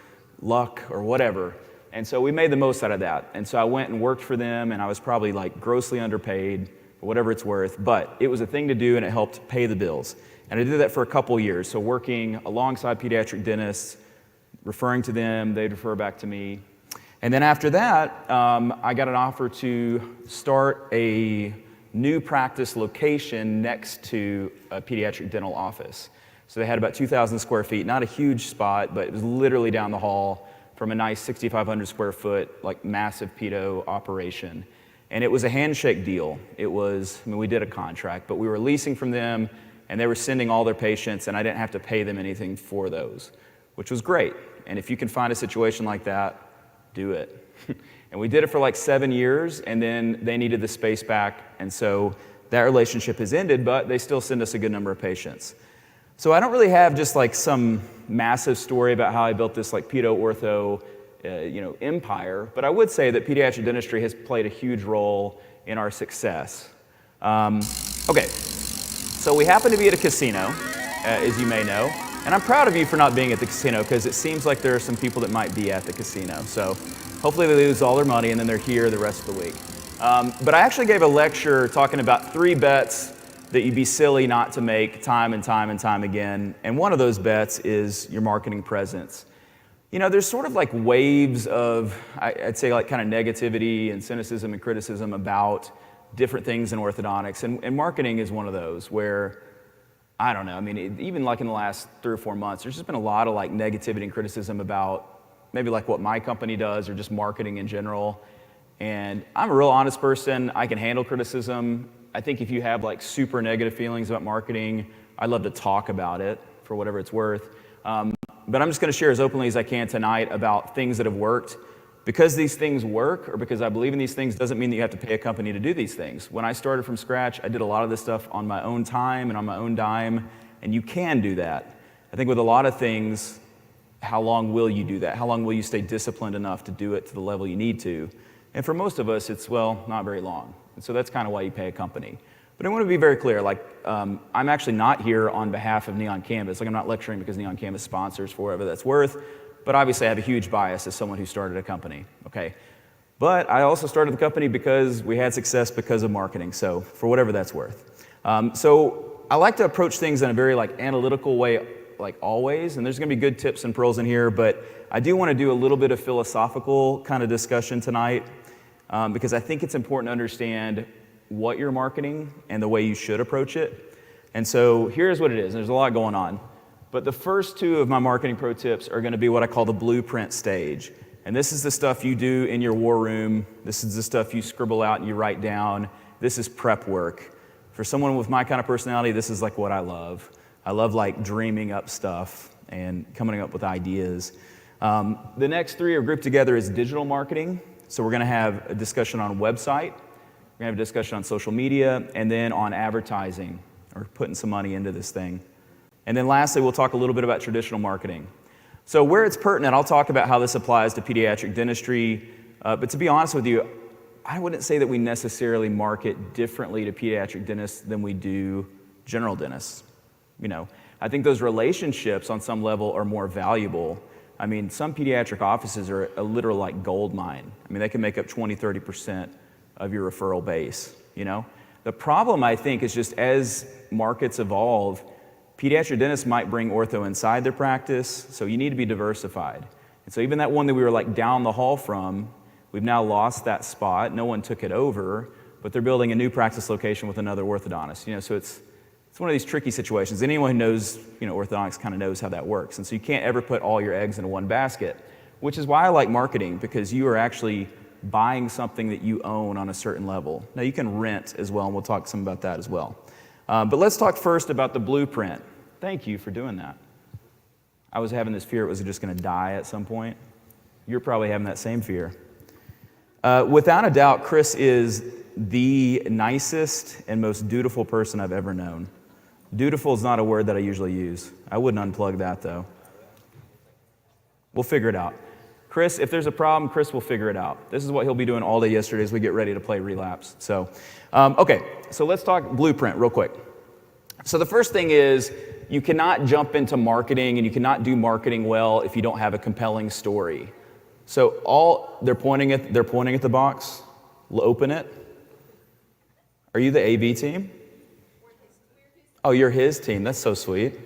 luck or whatever. And so we made the most out of that. And so I went and worked for them, and I was probably like grossly underpaid, for whatever it's worth, but it was a thing to do, and it helped pay the bills. And I did that for a couple years, so working alongside pediatric dentists, referring to them, they'd refer back to me. And then after that, I got an offer to start a new practice location next to a pediatric dental office. So they had about 2,000 square feet, not a huge spot, but it was literally down the hall from a nice 6,500 square foot, like massive pedo operation. And it was a handshake deal. We did a contract, but we were leasing from them, and they were sending all their patients, and I didn't have to pay them anything for those, which was great. And if you can find a situation like that, do it. And we did it for like 7 years, and then they needed the space back, and so that relationship has ended, but they still send us a good number of patients. So I don't really have just like some massive story about how I built this like pedo ortho empire, but I would say that pediatric dentistry has played a huge role in our success. Okay, so we happen to be at a casino, as you may know, and I'm proud of you for not being at the casino because it seems like there are some people that might be at the casino. So hopefully they lose all their money and then they're here the rest of the week. But I actually gave a lecture talking about 3 bets that you'd be silly not to make time and time and time again. And one of those bets is your marketing presence. There's sort of like waves of, I'd say like kind of negativity and cynicism and criticism about different things in orthodontics. And marketing is one of those where, I don't know, even like in the last 3 or 4 months, there's just been a lot of like negativity and criticism about maybe like what my company does or just marketing in general. And I'm a real honest person. I can handle criticism. I think if you have like super negative feelings about marketing, I'd love to talk about it for whatever it's worth. But I'm just going to share as openly as I can tonight about things that have worked. Because these things work, or because I believe in these things, doesn't mean that you have to pay a company to do these things. When I started from scratch, I did a lot of this stuff on my own time and on my own dime, and you can do that. I think with a lot of things, how long will you do that? How long will you stay disciplined enough to do it to the level you need to? And for most of us, it's, well, not very long. And so that's kind of why you pay a company. But I want to be very clear, I'm actually not here on behalf of Neon Canvas. I'm not lecturing because Neon Canvas sponsors for whatever that's worth. but obviously I have a huge bias as someone who started a company, okay? But I also started the company because we had success because of marketing, so for whatever that's worth. So I like to approach things in a very analytical way, like always, and there's gonna be good tips and pearls in here, but I do wanna do a little bit of philosophical kind of discussion tonight, because I think it's important to understand what you're marketing and the way you should approach it. And so here's what it is. There's a lot going on. But the first two of my marketing pro tips are going to be what I call the blueprint stage. And this is the stuff you do in your war room. This is the stuff you scribble out and you write down. This is prep work. For someone with my kind of personality, this is like what I love. I love like dreaming up stuff and coming up with ideas. The next three are grouped together as digital marketing. So we're going to have a discussion on website. We're going to have a discussion on social media, and then on advertising, or putting some money into this thing. And then lastly, we'll talk a little bit about traditional marketing. So where it's pertinent, I'll talk about how this applies to pediatric dentistry. But to be honest with you, I wouldn't say that we necessarily market differently to pediatric dentists than we do general dentists. You know, I think those relationships on some level are more valuable. I mean, some pediatric offices are a literal like gold mine. I mean, they can make up 20, 30% of your referral base, you know? The problem, I think, is just as markets evolve, pediatric dentists might bring ortho inside their practice, so you need to be diversified. And so even that one that we were like down the hall from, we've now lost that spot. No one took it over, but they're building a new practice location with another orthodontist, you know? So it's one of these tricky situations. Anyone who knows, you know, orthodontics kind of knows how that works. And so you can't ever put all your eggs in one basket, which is why I like marketing, because you are actually buying something that you own on a certain level. Now you can rent as well, and we'll talk some about that as well. But let's talk first about the blueprint. Thank you for doing that. I was having this fear it was just going to die at some point. You're probably having that same fear. Without a doubt, Chris is the nicest and most dutiful person I've ever known. Dutiful is not a word that I usually use. I wouldn't unplug that, though. We'll figure it out. Chris, if there's a problem, Chris will figure it out. This is what he'll be doing all day yesterday as we get ready to play Relapse. So, okay, so let's talk blueprint real quick. So the first thing is you cannot jump into marketing, and you cannot do marketing well if you don't have a compelling story. So they're pointing at the box. Open it. Are you the AV team? Oh, you're his team. That's so sweet.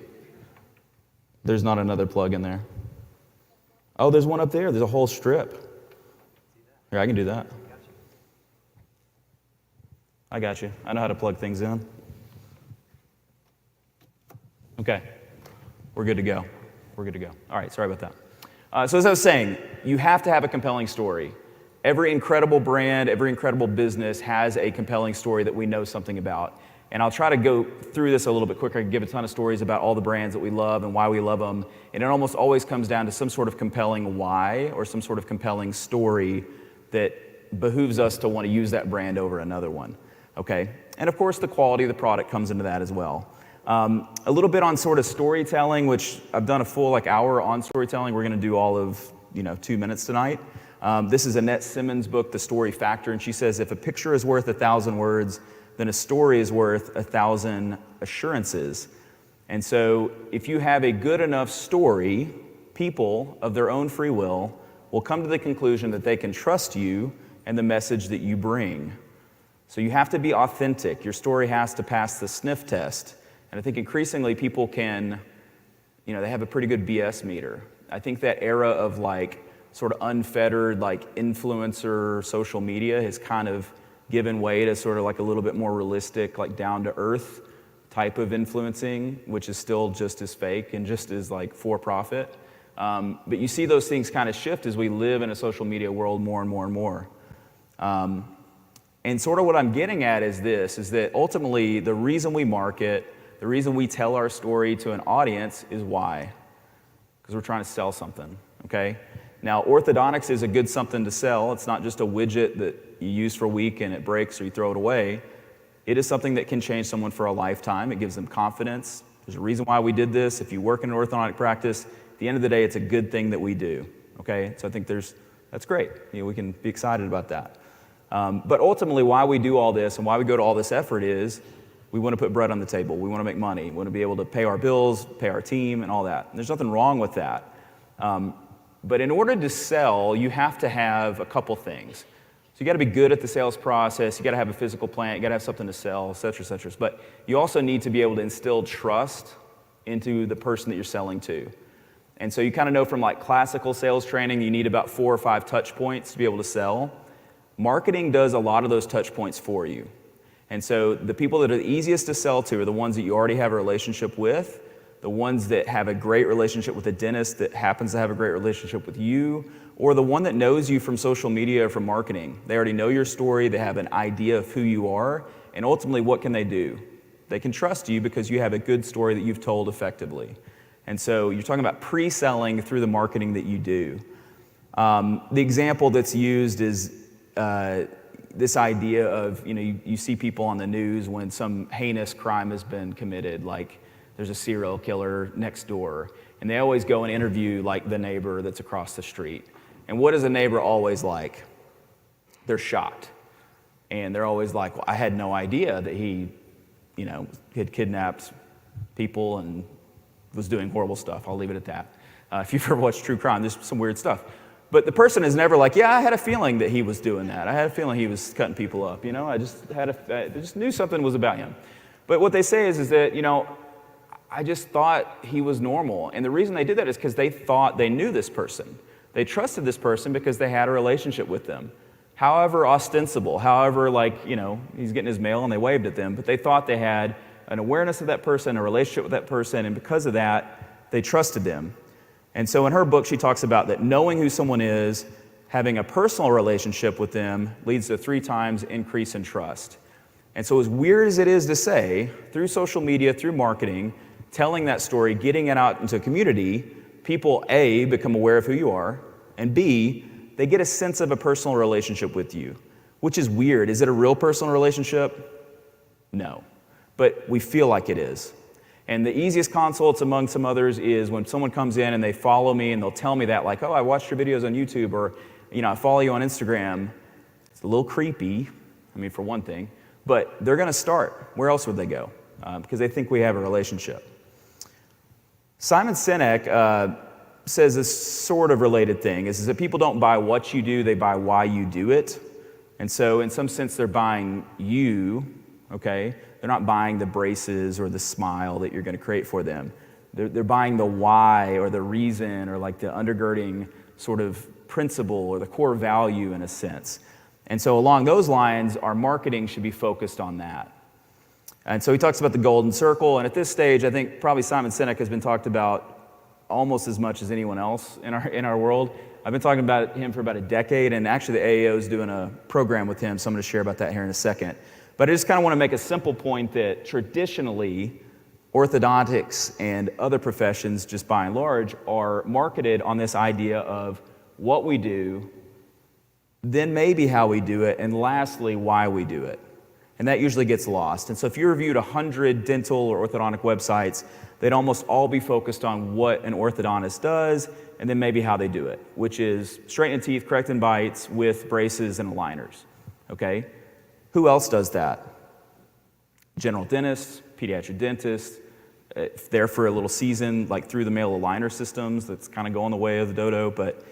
There's not another plug in there. Oh, there's one up there. There's a whole strip. Here, I can do that. I got you. I know how to plug things in. Okay. We're good to go. We're good to go. All right, sorry about that. So as I was saying, you have to have a compelling story. Every incredible brand, every incredible business has a compelling story that we know something about. And I'll try to go through this a little bit quicker. I can give a ton of stories about all the brands that we love and why we love them. And it almost always comes down to some sort of compelling why or some sort of compelling story that behooves us to want to use that brand over another one, okay? And of course, the quality of the product comes into that as well. A little bit on sort of storytelling, which I've done a full hour on storytelling. We're going to do all of 2 minutes tonight. This is Annette Simmons' book, The Story Factor, and she says, if a picture is worth 1,000 words, then a story is worth 1,000 assurances. And so if you have a good enough story, people of their own free will come to the conclusion that they can trust you and the message that you bring. So you have to be authentic. Your story has to pass the sniff test. And I think increasingly people can, they have a pretty good BS meter. I think that era of sort of unfettered influencer social media has kind of given way to sort of a little bit more realistic, down to earth type of influencing, which is still just as fake and just as for profit. But you see those things kind of shift as we live in a social media world more and more and more. And sort of what I'm getting at is this, is that ultimately the reason we market, the reason we tell our story to an audience is why? Because we're trying to sell something, okay? Now, orthodontics is a good something to sell. It's not just a widget that you use for a week and it breaks or you throw it away. It is something that can change someone for a lifetime. It gives them confidence. There's a reason why we did this. If you work in an orthodontic practice, at the end of the day, it's a good thing that we do, okay? So I think that's great. We can be excited about that. But ultimately, why we do all this and why we go to all this effort is we want to put bread on the table. We want to make money. We want to be able to pay our bills, pay our team, and all that. And there's nothing wrong with that. But in order to sell, you have to have a couple things. So you got to be good at the sales process. You got to have a physical plant. You got to have something to sell, et cetera, et cetera. But you also need to be able to instill trust into the person that you're selling to. And so you kind of know from like classical sales training, you need about 4 or 5 touch points to be able to sell. Marketing does a lot of those touch points for you. And so the people that are the easiest to sell to are the ones that you already have a relationship with, the ones that have a great relationship with a dentist that happens to have a great relationship with you, or the one that knows you from social media or from marketing. They already know your story, they have an idea of who you are, and ultimately what can they do? They can trust you because you have a good story that you've told effectively. And so you're talking about pre-selling through the marketing that you do. The example that's used is this idea of, you see people on the news when some heinous crime has been committed, like there's a serial killer next door, and they always go and interview like the neighbor that's across the street. And what is a neighbor always like? They're shocked. And they're always like, well, I had no idea that he, had kidnapped people and was doing horrible stuff. I'll leave it at that. If you've ever watched true crime, there's some weird stuff. But the person is never like, yeah, I had a feeling that he was doing that. I had a feeling he was cutting people up. I just knew something was about him. But what they say is that, I just thought he was normal. And the reason they did that is because they thought they knew this person. They trusted this person because they had a relationship with them. However ostensible, however he's getting his mail and they waved at them, but they thought they had an awareness of that person, a relationship with that person, and because of that, they trusted them. And so in her book, she talks about that knowing who someone is, having a personal relationship with them leads to 3 times increase in trust. And so as weird as it is to say, through social media, through marketing, telling that story, getting it out into a community, people, A, become aware of who you are, and B, they get a sense of a personal relationship with you, which is weird. Is it a real personal relationship? No. But we feel like it is. And the easiest consults among some others is when someone comes in and they follow me and they'll tell me that, like, oh, I watched your videos on YouTube, or, I follow you on Instagram. It's a little creepy, for one thing, but they're going to start. Where else would they go? Because they think we have a relationship. Simon Sinek says this sort of related thing, is that people don't buy what you do, they buy why you do it. And so in some sense, they're buying you, okay? They're not buying the braces or the smile that you're going to create for them. They're buying the why or the reason or like the undergirding sort of principle or the core value in a sense. And so along those lines, our marketing should be focused on that. And so he talks about the golden circle. And at this stage, I think probably Simon Sinek has been talked about almost as much as anyone else in our world. I've been talking about him for about a decade, and actually the AAO is doing a program with him, so I'm going to share about that here in a second. But I just kind of want to make a simple point that traditionally, orthodontics and other professions, just by and large, are marketed on this idea of what we do, then maybe how we do it, and lastly, why we do it. And that usually gets lost. And so if you reviewed 100 dental or orthodontic websites, they'd almost all be focused on what an orthodontist does, and then maybe how they do it, which is straightening teeth, correcting bites with braces and aligners, okay? Who else does that? General dentists, pediatric dentists, there for a little season, like through the mail aligner systems, that's kind of going the way of the dodo, but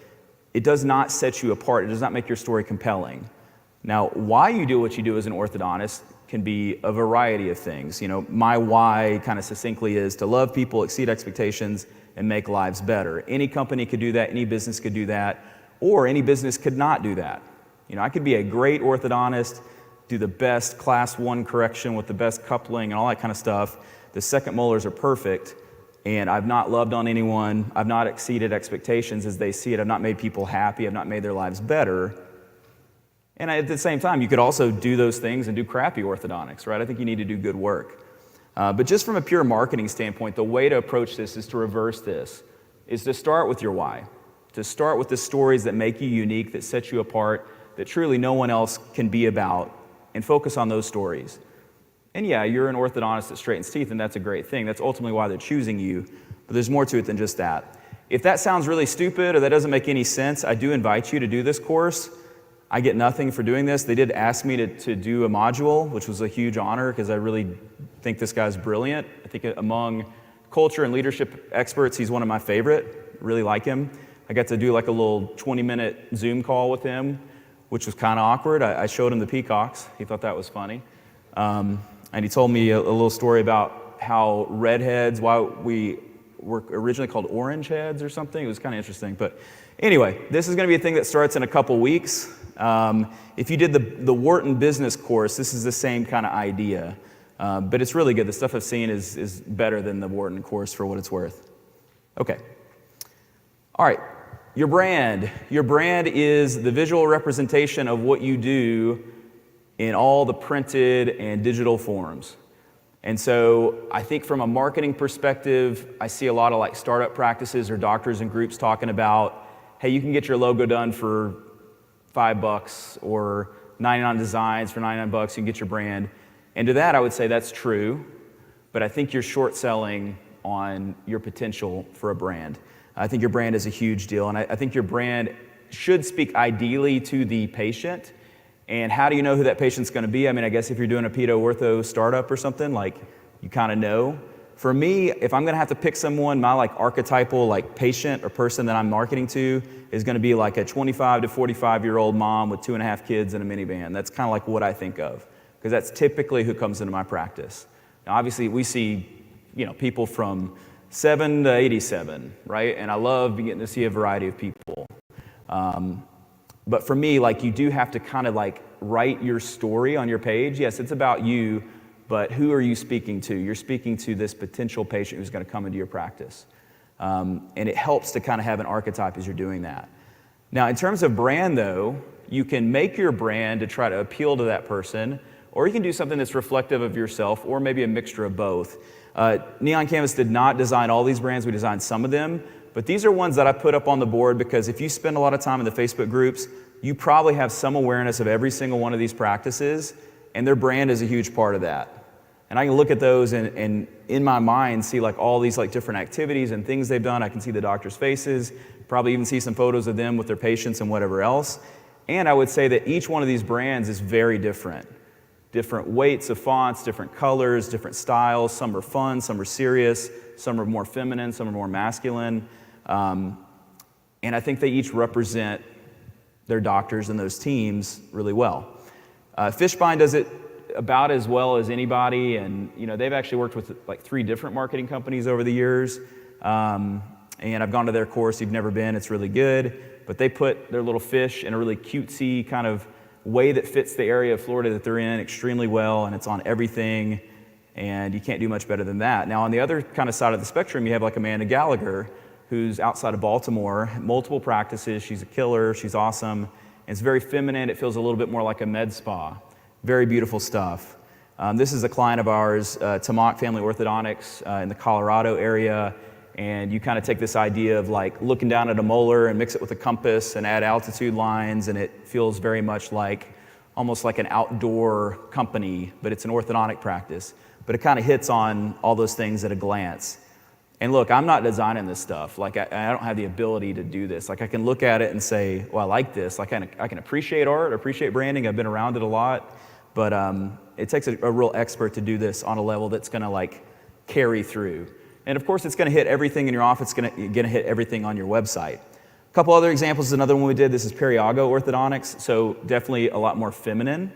it does not set you apart. It does not make your story compelling. Now, why you do what you do as an orthodontist can be a variety of things. My why kind of succinctly is to love people, exceed expectations, and make lives better. Any company could do that, any business could do that, or any business could not do that. I could be a great orthodontist, do the best class 1 correction with the best coupling and all that kind of stuff. The second molars are perfect, and I've not loved on anyone, I've not exceeded expectations as they see it, I've not made people happy, I've not made their lives better. And at the same time, you could also do those things and do crappy orthodontics, right? I think you need to do good work. But just from a pure marketing standpoint, the way to approach this is to reverse this, is to start with your why, to start with the stories that make you unique, that set you apart, that truly no one else can be about, and focus on those stories. And yeah, you're an orthodontist that straightens teeth, and that's a great thing. That's ultimately why they're choosing you, but there's more to it than just that. If that sounds really stupid or that doesn't make any sense, I do invite you to do this course. I get nothing for doing this. They did ask me to do a module, which was a huge honor because I really think this guy's brilliant. I think among culture and leadership experts, he's one of my favorite. Really like him. I got to do like a little 20-minute Zoom call with him, which was kind of awkward. I showed him the peacocks. He thought that was funny. And he told me a little story about how redheads, why we were originally called orange heads or something. It was kind of interesting. But anyway, this is going to be a thing that starts in a couple weeks. If you did the Wharton business course, this is the same kind of idea. But it's really good. The stuff I've seen is better than the Wharton course for what it's worth. Okay. All right. Your brand. Your brand is the visual representation of what you do in all the printed and digital forms. And so I think from a marketing perspective, I see a lot of like startup practices or doctors and groups talking about, hey, you can get your logo done for $5 or 99 designs for $99, you can get your brand. And to that, I would say that's true, but I think you're short selling on your potential for a brand. I think your brand is a huge deal, and I think your brand should speak ideally to the patient. And how do you know who that patient's going to be? I mean, I guess if you're doing a pedo-ortho startup or something, like you kind of know. For me, if I'm going to have to pick someone, my like archetypal like patient or person that I'm marketing to is going to be like a 25 to 45-year-old mom with 2.5 kids in a minivan. That's kind of like what I think of, because that's typically who comes into my practice. Now, obviously, we see, people from 7 to 87, right? And I love getting to see a variety of people. But for me, like you do have to kind of like write your story on your page. Yes, it's about you, but who are you speaking to? You're speaking to this potential patient who's going to come into your practice. And it helps to kind of have an archetype as you're doing that. Now, in terms of brand though, you can make your brand to try to appeal to that person, or you can do something that's reflective of yourself, or maybe a mixture of both. Neon Canvas did not design all these brands, we designed some of them. But these are ones that I put up on the board because if you spend a lot of time in the Facebook groups, you probably have some awareness of every single one of these practices, and their brand is a huge part of that. And I can look at those and in my mind see like all these like different activities and things they've done. I can see the doctors' faces, probably even see some photos of them with their patients and whatever else. And I would say that each one of these brands is very different. Different weights of fonts, different colors, different styles. Some are fun, some are serious, some are more feminine, some are more masculine. And I think they each represent their doctors and those teams really well. Fishbein does it about as well as anybody, and they've actually worked with like 3 different marketing companies over the years. And I've gone to their course. You've never been, it's really good. But they put their little fish in a really cutesy kind of way that fits the area of Florida that they're in extremely well, and it's on everything, and you can't do much better than that. Now, on the other kind of side of the spectrum, you have like Amanda Gallagher, who's outside of Baltimore, multiple practices. She's a killer, she's awesome, and it's very feminine. It feels a little bit more like a med spa. Very beautiful stuff. This is a client of ours, Tamok Family Orthodontics in the Colorado area, and you kind of take this idea of like looking down at a molar and mix it with a compass and add altitude lines, and it feels very much like almost like an outdoor company, but it's an orthodontic practice. But it kind of hits on all those things at a glance. And look, I'm not designing this stuff. Like I don't have the ability to do this. Like I can look at it and say, well, I like this. Like I can appreciate art, appreciate branding. I've been around it a lot, but it takes a real expert to do this on a level that's going to like carry through. And of course, it's going to hit everything in your office. It's going to hit everything on your website. A couple other examples. Another one we did. This is Periago Orthodontics. So definitely a lot more feminine.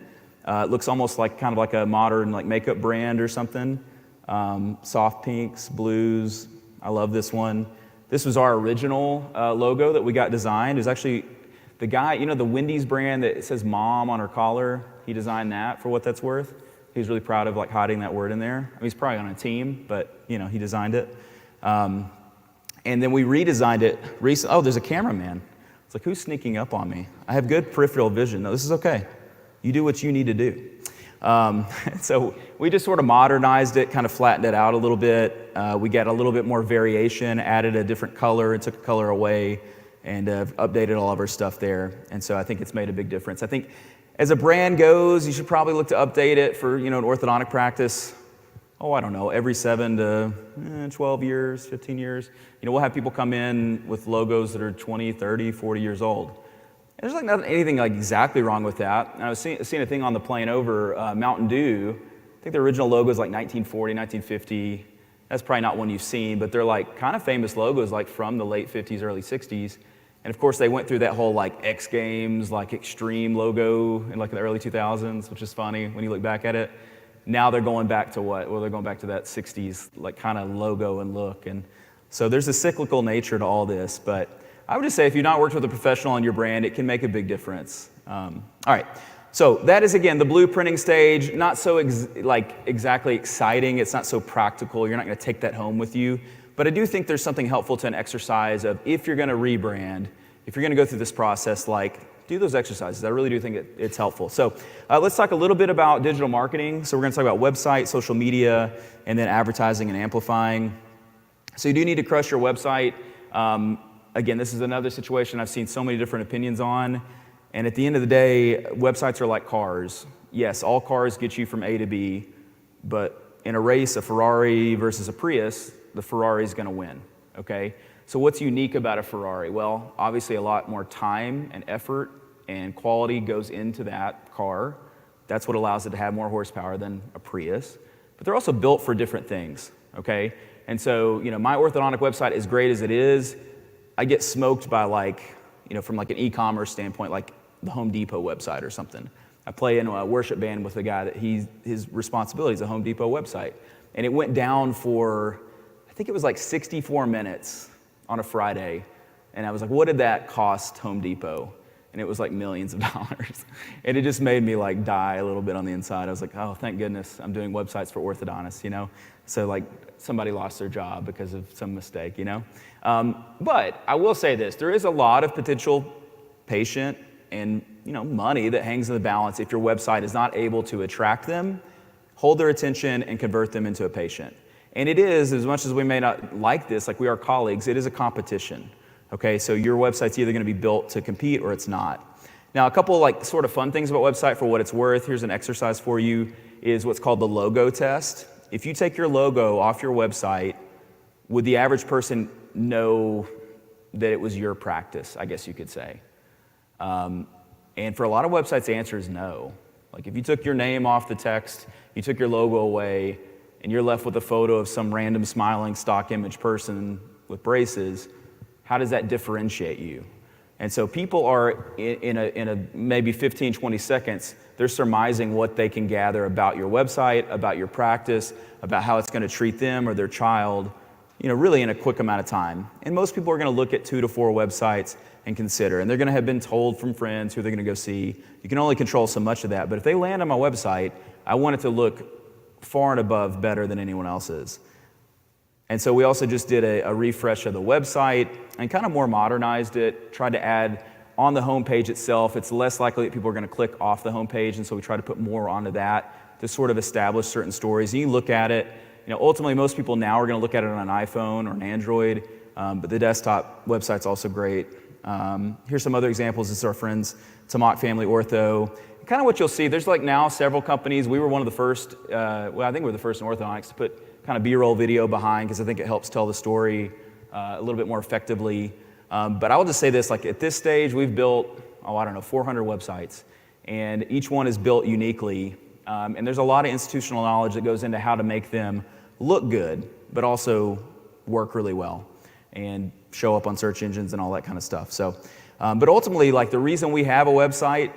It looks almost like kind of like a modern like makeup brand or something. Soft pinks, blues. I love this one. This was our original logo that we got designed. It was actually the guy, the Wendy's brand that says mom on her collar. He designed that for what that's worth. He was really proud of like hiding that word in there. I mean, he's probably on a team, but he designed it. And then we redesigned it recently. Oh, there's a cameraman. It's like, who's sneaking up on me? I have good peripheral vision. No, this is okay. You do what you need to do. So we just sort of modernized it, kind of flattened it out a little bit. We got a little bit more variation, added a different color and took a color away, and updated all of our stuff there. And so I think it's made a big difference. I think as a brand goes, you should probably look to update it for an orthodontic practice. I don't know, every 7 to 12 years, 15 years. We'll have people come in with logos that are 20, 30, 40 years old. And there's like not anything like exactly wrong with that. And I was seeing a thing on the plane over, Mountain Dew. I think the original logo is like 1940, 1950. That's probably not one you've seen, but they're like kind of famous logos like from the late 50s, early 60s. And of course, they went through that whole like X Games, like extreme logo in like the early 2000s, which is funny when you look back at it. Now they're going back to what? Well, they're going back to that 60s like kind of logo and look. And so there's a cyclical nature to all this. But I would just say if you've not worked with a professional on your brand, it can make a big difference. All right. So that is, again, the blueprinting stage. Not so exactly exciting. It's not so practical. You're not going to take that home with you. But I do think there's something helpful to an exercise of if you're going to rebrand, if you're going to go through this process, like do those exercises. I really do think it's helpful. So let's talk a little bit about digital marketing. So we're going to talk about website, social media, and then advertising and amplifying. So you do need to crush your website. Again, this is another situation I've seen so many different opinions on. And at the end of the day, websites are like cars. Yes, all cars get you from A to B, but in a race, a Ferrari versus a Prius, the Ferrari is going to win, okay? So what's unique about a Ferrari? Well, obviously a lot more time and effort and quality goes into that car. That's what allows it to have more horsepower than a Prius. But they're also built for different things, okay? And so, my orthodontic website, as great as it is, I get smoked by from an e-commerce standpoint, like the Home Depot website or something. I play in a worship band with a guy that his responsibility is a Home Depot website. And it went down for, I think it was like 64 minutes on a Friday. And I was like, what did that cost Home Depot? And it was like millions of dollars. And it just made me like die a little bit on the inside. I was like, oh, thank goodness I'm doing websites for orthodontists, So like somebody lost their job because of some mistake, But I will say this, there is a lot of potential patient and money that hangs in the balance if your website is not able to attract them, hold their attention, and convert them into a patient. And it is, as much as we may not like this, like we are colleagues, it is a competition. Okay, so your website's either going to be built to compete or it's not. Now, a couple sort of fun things about website for what it's worth. Here's an exercise for you, is what's called the logo test. If you take your logo off your website, would the average person know that it was your practice, I guess you could say? And for a lot of websites, the answer is no. Like if you took your name off the text, you took your logo away, and you're left with a photo of some random smiling stock image person with braces, how does that differentiate you? And so people are, in a maybe 15, 20 seconds, they're surmising what they can gather about your website, about your practice, about how it's going to treat them or their child, really in a quick amount of time. And most people are going to look at 2 to 4 websites and consider, and they're going to have been told from friends who they're going to go see. You can only control so much of that, but if they land on my website, I want it to look far and above better than anyone else's. And so we also just did a refresh of the website and kind of more modernized it, tried to add on the homepage itself, it's less likely that people are going to click off the homepage, and so we try to put more onto that to sort of establish certain stories. And you look at it, ultimately most people now are going to look at it on an iPhone or an Android, but the desktop website's also great. Here's some other examples. This is our friends, Tamak Family Ortho. Kind of what you'll see, there's now several companies. We were one of the first, I think we're the first in orthodontics to put kind of B-roll video behind because I think it helps tell the story a little bit more effectively. But I will just say this, at this stage, we've built, 400 websites. And each one is built uniquely. And there's a lot of institutional knowledge that goes into how to make them look good, but also work really well and show up on search engines and all that kind of stuff. So, but ultimately, the reason we have a website,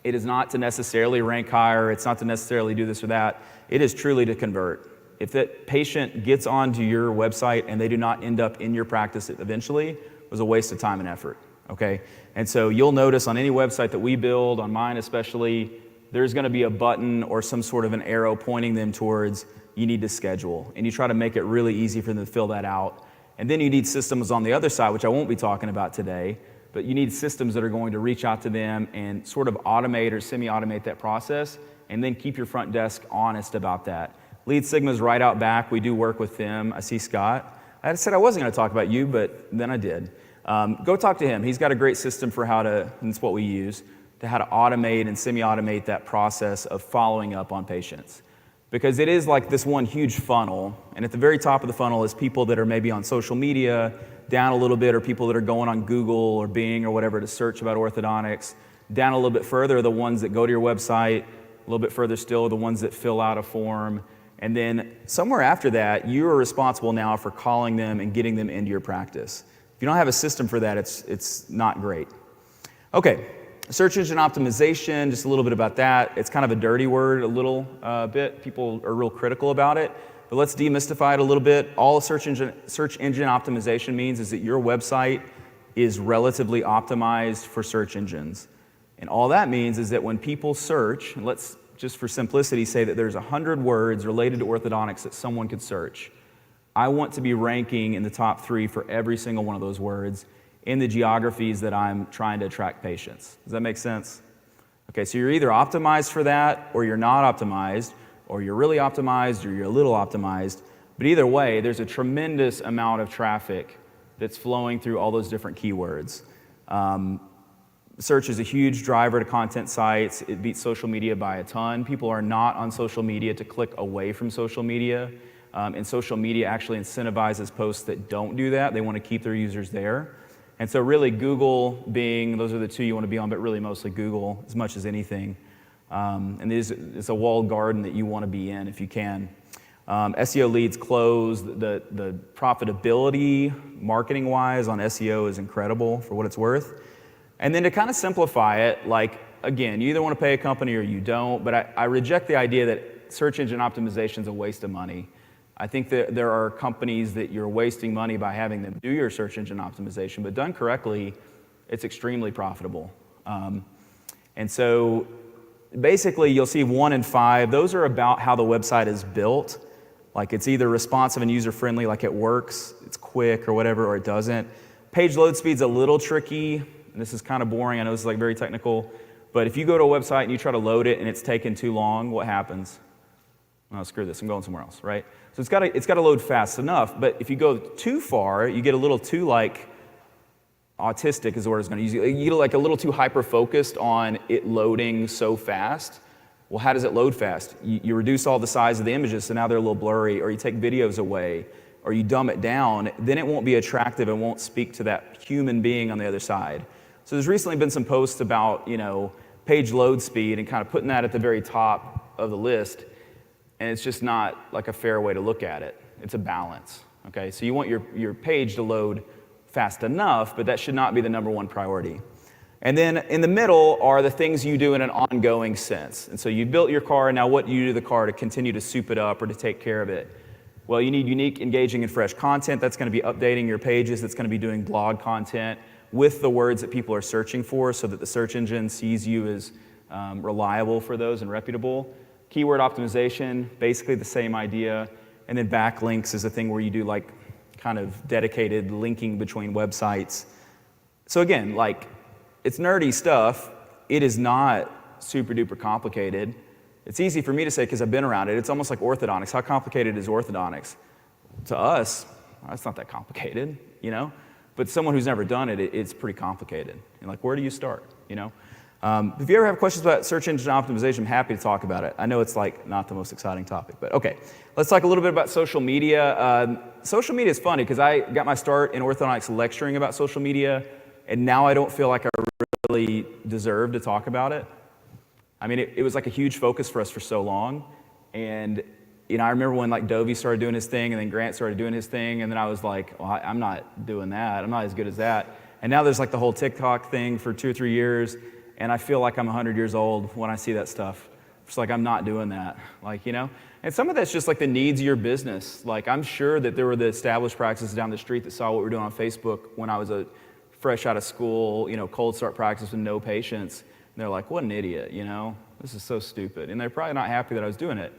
it is not to necessarily rank higher. It's not to necessarily do this or that. It is truly to convert. If that patient gets onto your website and they do not end up in your practice eventually, it was a waste of time and effort, okay? And so you'll notice on any website that we build, on mine especially, there's going to be a button or some sort of an arrow pointing them towards you need to schedule. And you try to make it really easy for them to fill that out. And then you need systems on the other side, which I won't be talking about today, but you need systems that are going to reach out to them and sort of automate or semi-automate that process, and then keep your front desk honest about that. Lead Sigma's right out back. We do work with them. I see Scott. I said I wasn't going to talk about you, but then I did. Go talk to him. He's got a great system for how to, and it's what we use, to how to automate and semi-automate that process of following up on patients. Because it is like this one huge funnel, and at the very top of the funnel is people that are maybe on social media, down a little bit are people that are going on Google or Bing or whatever to search about orthodontics. Down a little bit further are the ones that go to your website. A little bit further still are the ones that fill out a form. And then somewhere after that, you are responsible now for calling them and getting them into your practice. If you don't have a system for that, it's not great. Okay, search engine optimization, just a little bit about that. It's kind of a dirty word, a little bit. People are real critical about it. But let's demystify it a little bit. All search engine optimization means is that your website is relatively optimized for search engines. And all that means is that when people search, and let's just for simplicity say that there's 100 words related to orthodontics that someone could search. I want to be ranking in the top 3 for every single one of those words in the geographies that I'm trying to attract patients. Does that make sense? Okay, so you're either optimized for that or you're not optimized, or you're really optimized or you're a little optimized. But either way, there's a tremendous amount of traffic that's flowing through all those different keywords. Search is a huge driver to content sites. It beats social media by a ton. People are not on social media to click away from social media. And social media actually incentivizes posts that don't do that. They want to keep their users there. And so really Google, Bing, those are the 2 you want to be on, but really mostly Google as much as anything. And it's a walled garden that you want to be in if you can. SEO leads close. The profitability, marketing-wise, on SEO is incredible for what it's worth. And then to kind of simplify it, like, again, you either want to pay a company or you don't, but I reject the idea that search engine optimization is a waste of money. I think that there are companies that you're wasting money by having them do your search engine optimization, but done correctly, it's extremely profitable. And so basically, you'll see 1 and 5. Those are about how the website is built. Like it's either responsive and user-friendly, like it works, it's quick or whatever, or it doesn't. Page load speed's a little tricky, and this is kind of boring. I know this is like very technical, but if you go to a website and you try to load it and it's taken too long, what happens? Oh, screw this, I'm going somewhere else, right? So it's got to load fast enough, but if you go too far, you get a little too like autistic is the word I was going to use. You get like a little too hyper-focused on it loading so fast. Well, how does it load fast? You reduce all the size of the images, so now they're a little blurry, or you take videos away, or you dumb it down, then it won't be attractive and won't speak to that human being on the other side. So there's recently been some posts about, page load speed and kind of putting that at the very top of the list, and it's just not like a fair way to look at it. It's a balance, okay? So you want your page to load fast enough, but that should not be the number 1 priority. And then in the middle are the things you do in an ongoing sense. And so you built your car, and now what do you do to the car to continue to soup it up or to take care of it? Well, you need unique, engaging, and fresh content. That's going to be updating your pages. That's going to be doing blog content with the words that people are searching for so that the search engine sees you as reliable for those and reputable. Keyword optimization, basically the same idea. And then backlinks is a thing where you do like kind of dedicated linking between websites. So again, like, it's nerdy stuff. It is not super duper complicated. It's easy for me to say because I've been around it. It's almost like orthodontics. How complicated is orthodontics? To us, it's not that complicated, But someone who's never done it, it's pretty complicated. And like, where do you start, If you ever have questions about search engine optimization, I'm happy to talk about it. I know it's like not the most exciting topic, but okay. Let's talk a little bit about social media. Social media is funny because I got my start in orthodontics lecturing about social media, and now I don't feel like I really deserve to talk about it. I mean, it was like a huge focus for us for so long, and I remember when like Dovey started doing his thing, and then Grant started doing his thing, and then I was like, well, I'm not doing that. I'm not as good as that. And now there's like the whole TikTok thing for 2 or 3 years, and I feel like I'm 100 years old when I see that stuff. It's like I'm not doing that, And some of that's just like the needs of your business. Like I'm sure that there were the established practices down the street that saw what we were doing on Facebook when I was fresh out of school, cold start practice with no patients. And they're like, what an idiot, This is so stupid. And they're probably not happy that I was doing it.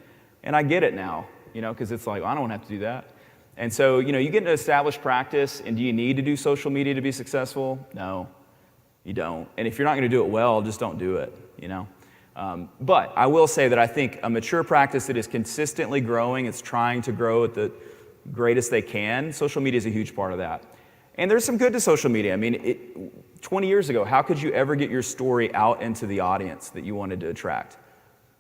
And I get it now, because it's like, I don't want to have to do that. And so, you get into established practice, and do you need to do social media to be successful? No, you don't. And if you're not going to do it well, just don't do it, But I will say that I think a mature practice that is consistently growing, it's trying to grow at the greatest they can, social media is a huge part of that. And there's some good to social media. I mean, 20 years ago, how could you ever get your story out into the audience that you wanted to attract?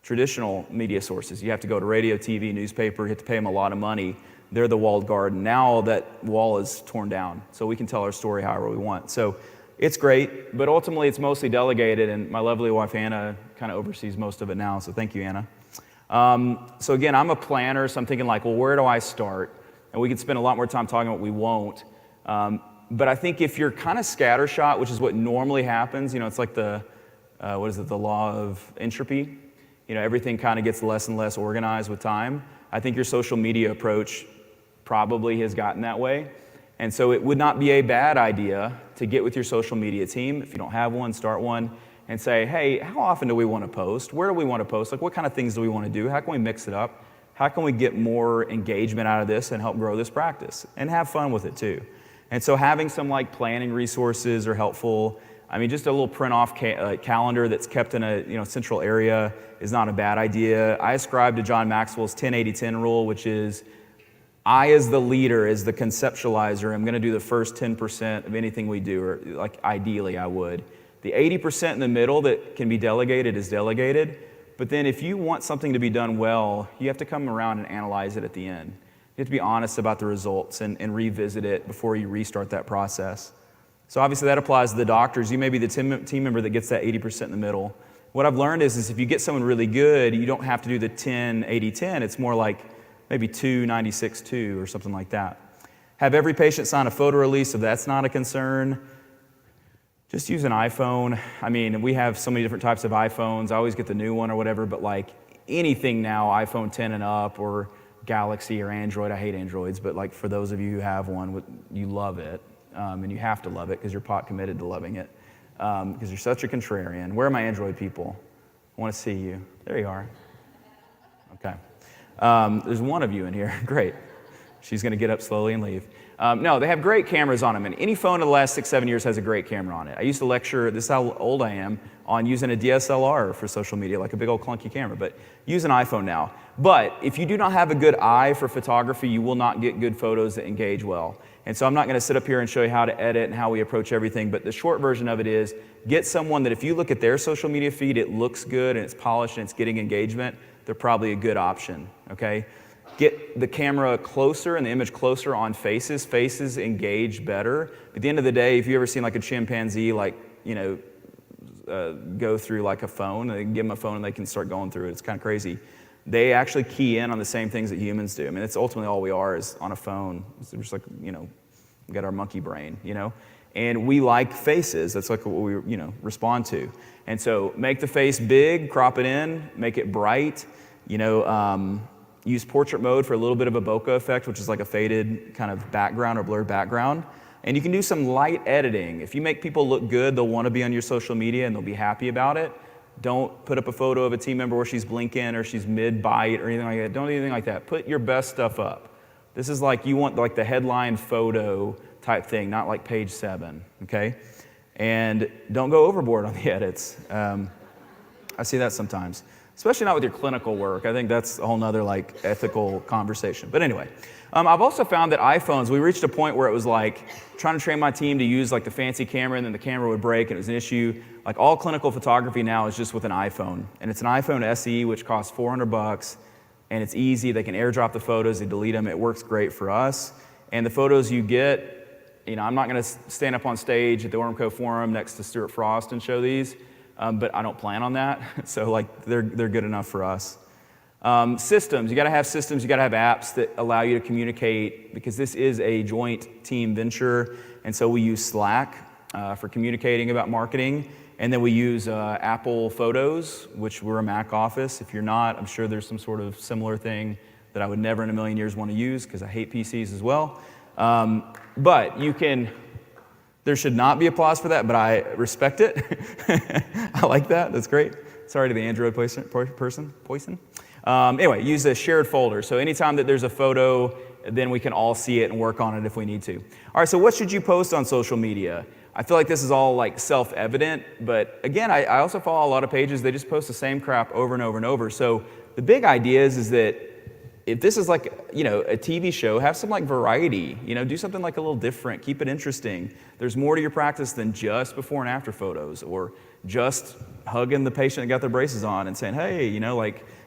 Traditional media sources, you have to go to radio, TV, newspaper, you have to pay them a lot of money. They're the walled garden. Now that wall is torn down, so we can tell our story however we want. So it's great, but ultimately it's mostly delegated, and my lovely wife Anna kind of oversees most of it now, so thank you, Anna. So again, I'm a planner, so I'm thinking like, well, where do I start? And we could spend a lot more time talking about what we won't. But I think if you're kind of scattershot, which is what normally happens, it's like the law of entropy. Everything kind of gets less and less organized with time. I think your social media approach probably has gotten that way. And so it would not be a bad idea to get with your social media team. If you don't have one, start one and say, hey, how often do we want to post? Where do we want to post? Like, what kind of things do we want to do? How can we mix it up? How can we get more engagement out of this and help grow this practice? And have fun with it too. And so having some like planning resources are helpful. I mean, just a little print-off calendar that's kept in a central area is not a bad idea. I ascribe to John Maxwell's 10-80-10 rule, which is I, as the leader, as the conceptualizer, am going to do the first 10% of anything we do, or like ideally I would. The 80% in the middle that can be delegated is delegated, but then if you want something to be done well, you have to come around and analyze it at the end. You have to be honest about the results and revisit it before you restart that process. So obviously that applies to the doctors. You may be the team member that gets that 80% in the middle. What I've learned is if you get someone really good, you don't have to do the 10-80-10. It's more like maybe 2-96-2 or something like that. Have every patient sign a photo release if that's not a concern. Just use an iPhone. I mean, we have so many different types of iPhones. I always get the new one or whatever, but like anything now, iPhone 10 and up, or Galaxy or Android. I hate Androids, but like for those of you who have one, you love it, and you have to love it because you're pot committed to loving it, because you're such a contrarian. Where are my Android people? I want to see you. There you are. Okay. There's one of you in here. Great. She's going to get up slowly and leave. No, they have great cameras on them, and any phone in the last 6-7 years has a great camera on it. I used to lecture, this is how old I am, on using a DSLR for social media, like a big old clunky camera, but use an iPhone now. But if you do not have a good eye for photography, you will not get good photos that engage well. And so I'm not going to sit up here and show you how to edit and how we approach everything, but the short version of it is get someone that if you look at their social media feed, it looks good and it's polished and it's getting engagement, they're probably a good option, okay? Get the camera closer and the image closer on faces. Faces engage better. At the end of the day, if you ever seen like a chimpanzee, go through like a phone, they give them a phone and they can start going through it. It's kind of crazy. They actually key in on the same things that humans do. I mean, it's ultimately all we are is on a phone. It's just like, we got our monkey brain, and we like faces. That's like what we, respond to. And so make the face big, crop it in, make it bright, use portrait mode for a little bit of a bokeh effect, which is like a faded kind of background or blurred background. And you can do some light editing. If you make people look good, they'll want to be on your social media and they'll be happy about it. Don't put up a photo of a team member where she's blinking or she's mid-bite or anything like that. Don't do anything like that. Put your best stuff up. This is like you want like the headline photo type thing, not like page 7, okay? And don't go overboard on the edits. I see that sometimes, especially not with your clinical work. I think that's a whole nother like ethical conversation. But anyway, I've also found that iPhones, we reached a point where it was like trying to train my team to use like the fancy camera and then the camera would break and it was an issue. Like all clinical photography now is just with an iPhone. And it's an iPhone SE, which costs $400, and it's easy. They can airdrop the photos, they delete them. It works great for us. And the photos you get, I'm not going to stand up on stage at the Ormco Forum next to Stuart Frost and show these, but I don't plan on that. So like they're good enough for us. Systems, you got to have systems, you got to have apps that allow you to communicate, because this is a joint team venture. And so we use Slack for communicating about marketing. And then we use Apple Photos, which we're a Mac office. If you're not, I'm sure there's some sort of similar thing that I would never in a million years want to use because I hate PCs as well. But you can, there should not be applause for that, but I respect it. I like that, that's great. Sorry to the Android person. Anyway, use a shared folder. So anytime that there's a photo, then we can all see it and work on it if we need to. All right, so what should you post on social media? I feel like this is all like self-evident, but again, I also follow a lot of pages, they just post the same crap over and over and over. So the big idea is that if this is like, a TV show, have some like variety, do something like a little different, keep it interesting. There's more to your practice than just before and after photos, or just hugging the patient that got their braces on and saying, hey,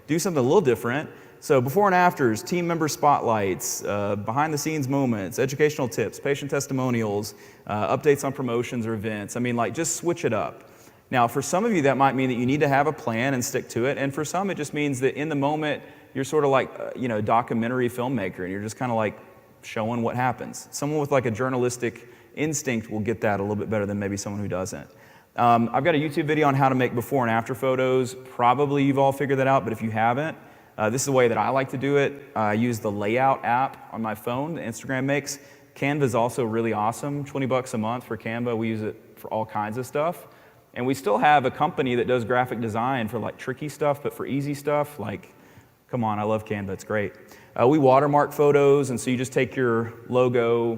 do something a little different. So before and afters, team member spotlights, behind the scenes moments, educational tips, patient testimonials, updates on promotions or events. I mean, like just switch it up. Now, for some of you, that might mean that you need to have a plan and stick to it. And for some, it just means that in the moment, you're sort of like, a documentary filmmaker, and you're just kind of like showing what happens. Someone with like a journalistic instinct will get that a little bit better than maybe someone who doesn't. I've got a YouTube video on how to make before and after photos. Probably you've all figured that out, but if you haven't, this is the way that I like to do it. I use the Layout app on my phone that Instagram makes. Canva is also really awesome, 20 bucks a month for Canva. We use it for all kinds of stuff. And we still have a company that does graphic design for like tricky stuff, but for easy stuff, like, come on, I love Canva, it's great. We watermark photos, and so you just take your logo,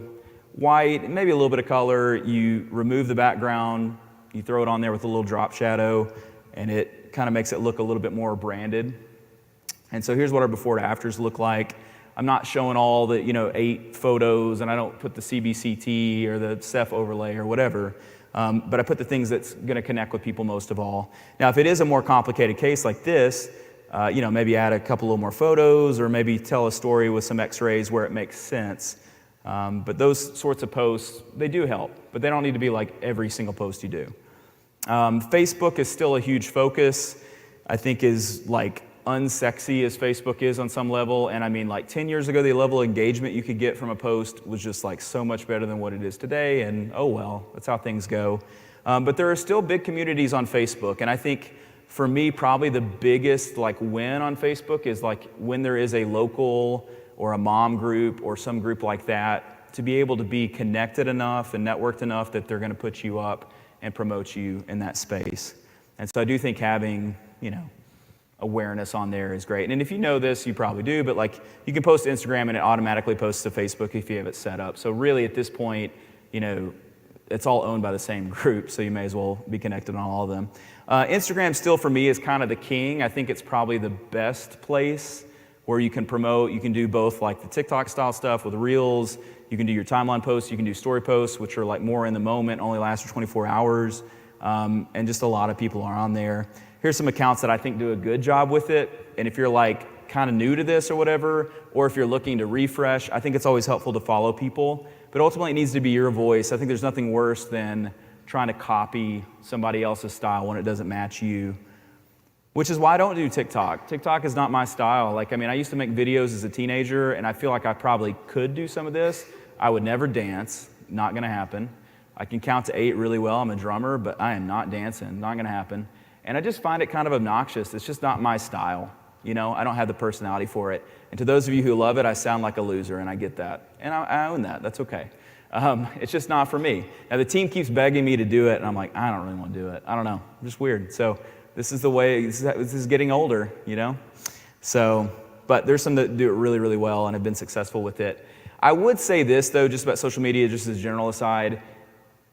white, maybe a little bit of color, you remove the background, you throw it on there with a little drop shadow, and it kind of makes it look a little bit more branded. And so here's what our before and afters look like. I'm not showing all the 8 photos, and I don't put the CBCT or the Ceph overlay or whatever, but I put the things that's going to connect with people most of all. Now, if it is a more complicated case like this, maybe add a couple little more photos, or maybe tell a story with some x-rays where it makes sense. But those sorts of posts, they do help, but they don't need to be like every single post you do. Facebook is still a huge focus. I think is like unsexy as Facebook is on some level, and I mean, like 10 years ago, the level of engagement you could get from a post was just like so much better than what it is today, and oh well, that's how things go. But there are still big communities on Facebook, and I think for me, probably the biggest like win on Facebook is like when there is a local or a mom group or some group like that, to be able to be connected enough and networked enough that they're going to put you up and promote you in that space. And so I do think having, awareness on there is great. And if you know this, you probably do, but like you can post to Instagram and it automatically posts to Facebook if you have it set up. So really at this point, it's all owned by the same group, so you may as well be connected on all of them. Instagram still for me is kind of the king. I think it's probably the best place where you can promote. You can do both like the TikTok style stuff with Reels. You can do your timeline posts. You can do story posts, which are like more in the moment, only last for 24 hours. And just a lot of people are on there. Here's some accounts that I think do a good job with it. And if you're like kind of new to this or whatever, or if you're looking to refresh, I think it's always helpful to follow people. But ultimately it needs to be your voice. I think there's nothing worse than trying to copy somebody else's style when it doesn't match you. Which is why I don't do TikTok. TikTok is not my style. I used to make videos as a teenager, and I feel like I probably could do some of this. I would never dance, not gonna happen. I can count to 8 really well, I'm a drummer, but I am not dancing, not gonna happen. And I just find it kind of obnoxious. It's just not my style. I don't have the personality for it. And to those of you who love it, I sound like a loser, and I get that. And I own that, that's okay. It's just not for me. Now the team keeps begging me to do it, and I'm like, I don't really want to do it. I don't know, I'm just weird. So this is the way, this is getting older, So, but there's some that do it really, really well and have been successful with it. I would say this though, just about social media, just as a general aside,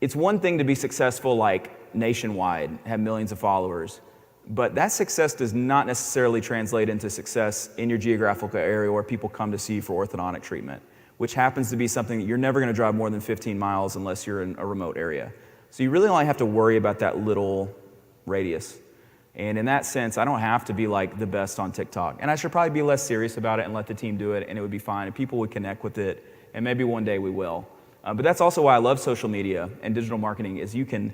it's one thing to be successful like nationwide, have millions of followers, but that success does not necessarily translate into success in your geographical area where people come to see you for orthodontic treatment, which happens to be something that you're never gonna drive more than 15 miles unless you're in a remote area. So you really only have to worry about that little radius. And in that sense, I don't have to be like the best on TikTok. And I should probably be less serious about it and let the team do it, and it would be fine, and people would connect with it, and maybe one day we will. But that's also why I love social media and digital marketing, is you can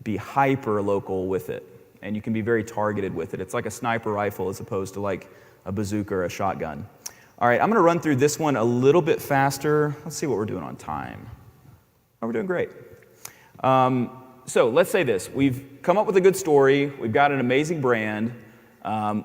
be hyper local with it, and you can be very targeted with it. It's like a sniper rifle as opposed to like a bazooka or a shotgun. All right, I'm gonna run through this one a little bit faster. Let's see what we're doing on time. Oh, we're doing great. So let's say this. We've come up with a good story. We've got an amazing brand.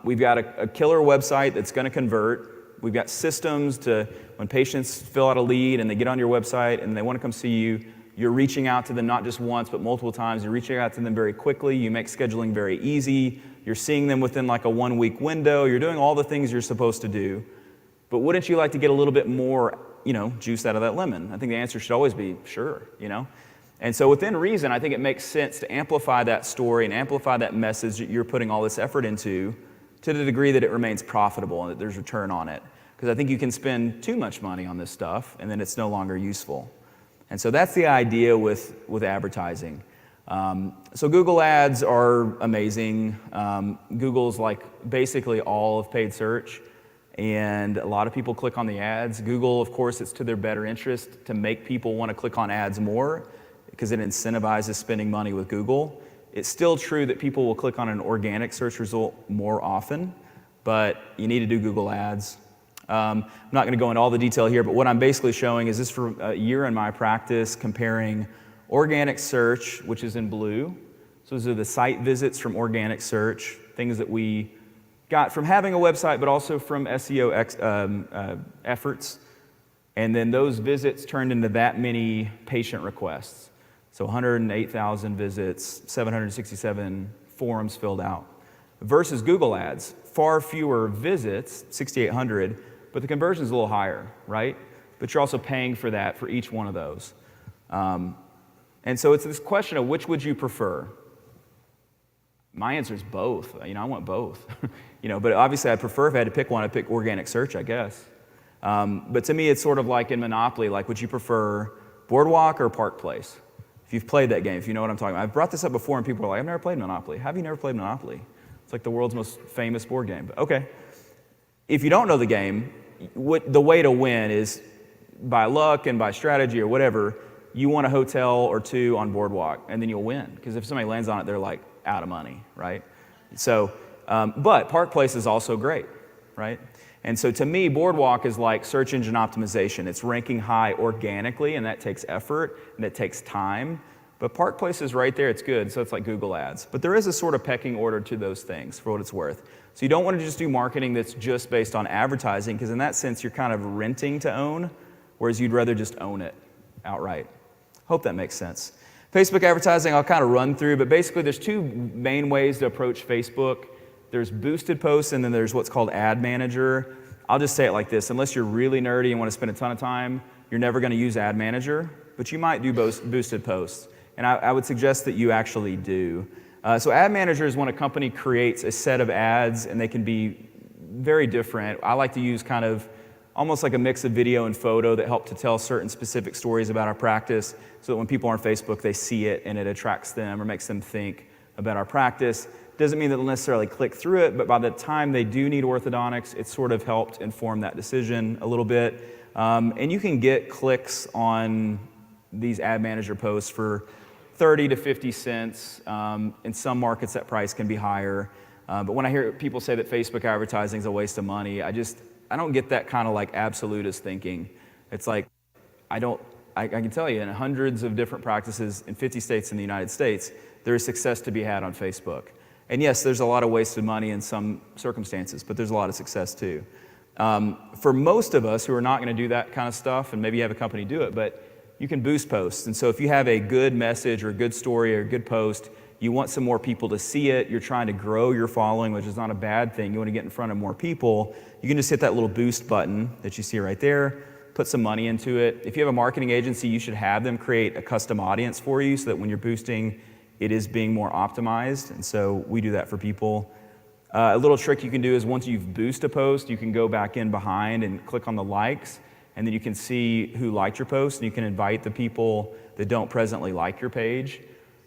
We've got a killer website that's gonna convert. We've got systems to, when patients fill out a lead and they get on your website and they wanna come see you, you're reaching out to them not just once, but multiple times. You're reaching out to them very quickly. You make scheduling very easy. You're seeing them within like a 1-week window. You're doing all the things you're supposed to do. But wouldn't you like to get a little bit more, juice out of that lemon? I think the answer should always be sure, And so within reason, I think it makes sense to amplify that story and amplify that message that you're putting all this effort into to the degree that it remains profitable and that there's return on it. Because I think you can spend too much money on this stuff and then it's no longer useful. And so that's the idea with advertising. So Google ads are amazing. Google's like basically all of paid search, and a lot of people click on the ads. Google, of course, it's to their better interest to make people want to click on ads more because it incentivizes spending money with Google. It's still true that people will click on an organic search result more often, but you need to do Google ads. I'm not going to go into all the detail here, but what I'm basically showing is this for a year in my practice, comparing organic search, which is in blue. So those are the site visits from organic search, things that we got from having a website, but also from SEO efforts. And then those visits turned into that many patient requests. So 108,000 visits, 767 forums filled out. Versus Google Ads, far fewer visits, 6,800, but the conversion is a little higher, right? But you're also paying for that for each one of those. And so it's this question of which would you prefer? My answer is both. I want both. But obviously I'd prefer if I had to pick one, I'd pick organic search, I guess. But to me, it's sort of like in Monopoly, like would you prefer Boardwalk or Park Place? If you've played that game, if you know what I'm talking about. I've brought this up before and people are like, I've never played Monopoly. Have you never played Monopoly? It's like the world's most famous board game. But okay. If you don't know the game, the way to win is by luck and by strategy or whatever, you want a hotel or two on Boardwalk, and then you'll win. Because if somebody lands on it, they're like out of money, right? So, but Park Place is also great, right? And so to me, Boardwalk is like search engine optimization. It's ranking high organically, and that takes effort, and it takes time. But Park Place is right there, it's good, so it's like Google Ads. But there is a sort of pecking order to those things, for what it's worth. So you don't want to just do marketing that's just based on advertising, because in that sense, you're kind of renting to own, whereas you'd rather just own it outright. Hope that makes sense. Facebook advertising, I'll kind of run through, but basically there's two main ways to approach Facebook. There's boosted posts, and then there's what's called Ad Manager. I'll just say it like this. Unless you're really nerdy and want to spend a ton of time, you're never going to use Ad Manager, but you might do boosted posts. And I would suggest that you actually do. So Ad Manager is when a company creates a set of ads, and they can be very different. I like to use kind of almost like a mix of video and photo that help to tell certain specific stories about our practice, so that when people are on Facebook, they see it and it attracts them or makes them think about our practice. Doesn't mean that they'll necessarily click through it, but by the time they do need orthodontics, it's sort of helped inform that decision a little bit. And you can get clicks on these Ad Manager posts for 30 to 50 cents. In some markets, that price can be higher. But when I hear people say that Facebook advertising is a waste of money, I don't get that kind of like absolutist thinking. It's like, I can tell you in hundreds of different practices in 50 states in the United States, there is success to be had on Facebook. And yes, there's a lot of wasted money in some circumstances, but there's a lot of success too. For most of us who are not going to do that kind of stuff, and maybe you have a company do it, but you can boost posts. And so if you have a good message or a good story or a good post, you want some more people to see it, you're trying to grow your following, which is not a bad thing, you want to get in front of more people, you can just hit that little boost button that you see right there, put some money into it. If you have a marketing agency, you should have them create a custom audience for you so that when you're boosting, it is being more optimized. And so we do that for people. A little trick you can do is once you've boosted a post, you can go back in behind and click on the likes, and then you can see who liked your post, and you can invite the people that don't presently like your page.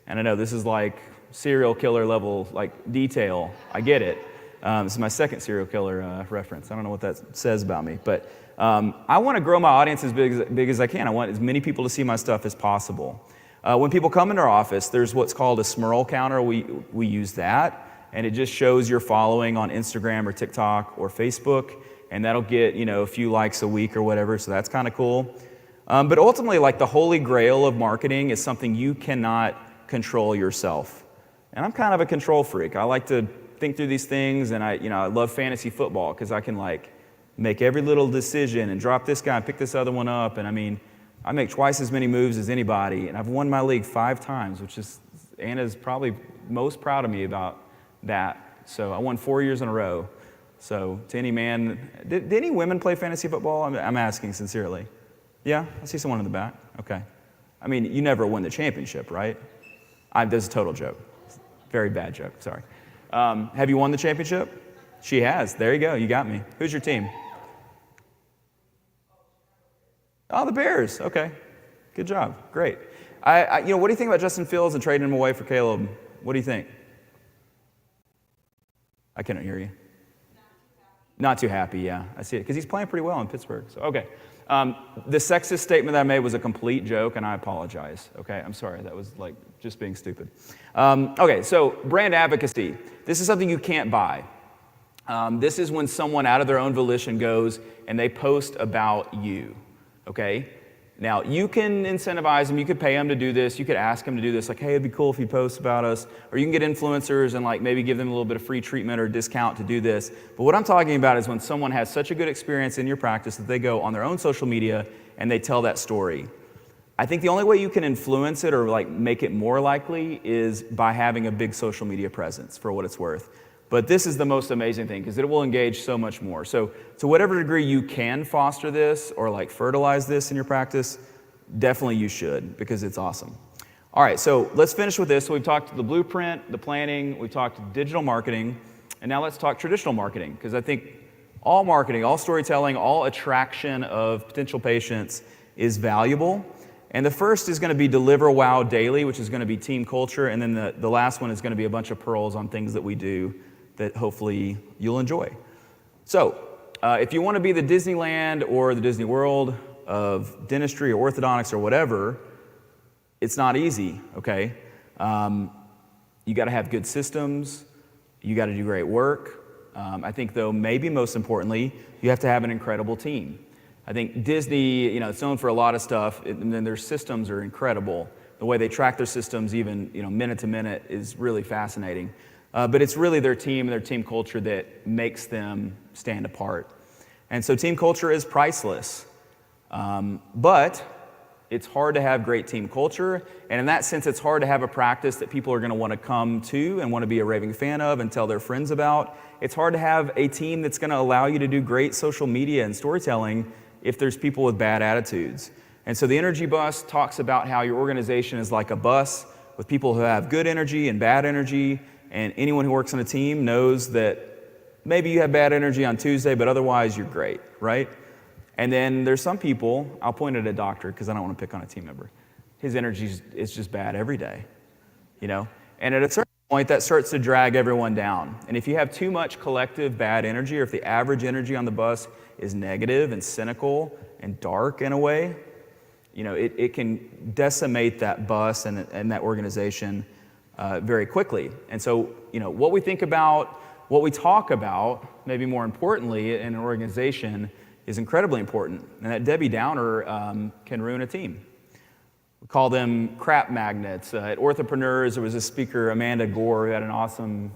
And I know this is like serial killer level like detail. I get it. This is my second serial killer reference. I don't know what that says about me, but I want to grow my audience as big as I can. I want as many people to see my stuff as possible. When people come into our office, there's what's called a Smurl counter. We use that, and it just shows your following on Instagram or TikTok or Facebook, and that'll get a few likes a week or whatever. So that's kind of cool. But ultimately, like the holy grail of marketing is something you cannot control yourself. And I'm kind of a control freak. I like to think through these things, and I love fantasy football because I can like make every little decision and drop this guy and pick this other one up. And I mean, I make twice as many moves as anybody, and I've won my league 5 times, which is, Anna's probably most proud of me about that. So I won 4 years in a row. So to any man, did any women play fantasy football? I'm asking sincerely. Yeah, I see someone in the back. Okay. I mean, you never win the championship, right? That's a total joke. Very bad joke, sorry. Have you won the championship? She has. There you go, you got me. Who's your team? Oh, the Bears. Okay, good job. Great. What do you think about Justin Fields and trading him away for Caleb? What do you think? I cannot hear you. Not too happy, yeah. I see it because he's playing pretty well in Pittsburgh. So okay. The sexist statement that I made was a complete joke, and I apologize. Okay, I'm sorry. That was like just being stupid. Okay, so brand advocacy. This is something you can't buy. This is when someone out of their own volition goes and they post about you, okay? Now, you can incentivize them, you could pay them to do this, you could ask them to do this, like, hey, it'd be cool if you post about us, or you can get influencers and like maybe give them a little bit of free treatment or discount to do this. But what I'm talking about is when someone has such a good experience in your practice that they go on their own social media and they tell that story. I think the only way you can influence it or like make it more likely is by having a big social media presence, for what it's worth. But this is the most amazing thing because it will engage so much more. So to whatever degree you can foster this or like fertilize this in your practice, definitely you should, because it's awesome. All right, so let's finish with this. So we've talked the blueprint, the planning, we've talked digital marketing, and now let's talk traditional marketing, because I think all marketing, all storytelling, all attraction of potential patients is valuable. And the first is going to be deliver wow daily, which is going to be team culture, and then the last one is going to be a bunch of pearls on things that we do that hopefully you'll enjoy. So if you want to be the Disneyland or the Disney World of dentistry or orthodontics or whatever, it's not easy, okay? You got to have good systems. You got to do great work. I think, though, maybe most importantly, you have to have an incredible team. I think Disney, it's known for a lot of stuff, and then their systems are incredible. The way they track their systems, even minute to minute, is really fascinating. But it's really their team and their team culture that makes them stand apart. And so team culture is priceless. But it's hard to have great team culture. And in that sense, it's hard to have a practice that people are going to want to come to and want to be a raving fan of and tell their friends about. It's hard to have a team that's going to allow you to do great social media and storytelling if there's people with bad attitudes. And so the energy bus talks about how your organization is like a bus with people who have good energy and bad energy. And anyone who works on a team knows that maybe you have bad energy on Tuesday, but otherwise you're great, right? And then there's some people, I'll point at a doctor because I don't want to pick on a team member. His energy is just bad every day, And at a certain point, that starts to drag everyone down. And if you have too much collective bad energy, or if the average energy on the bus is negative and cynical and dark in a way, it can decimate that bus and that organization very quickly. And so, what we think about, what we talk about, maybe more importantly in an organization, is incredibly important. And that Debbie Downer can ruin a team. We call them crap magnets. At Orthopreneurs, there was a speaker, Amanda Gore, who had an awesome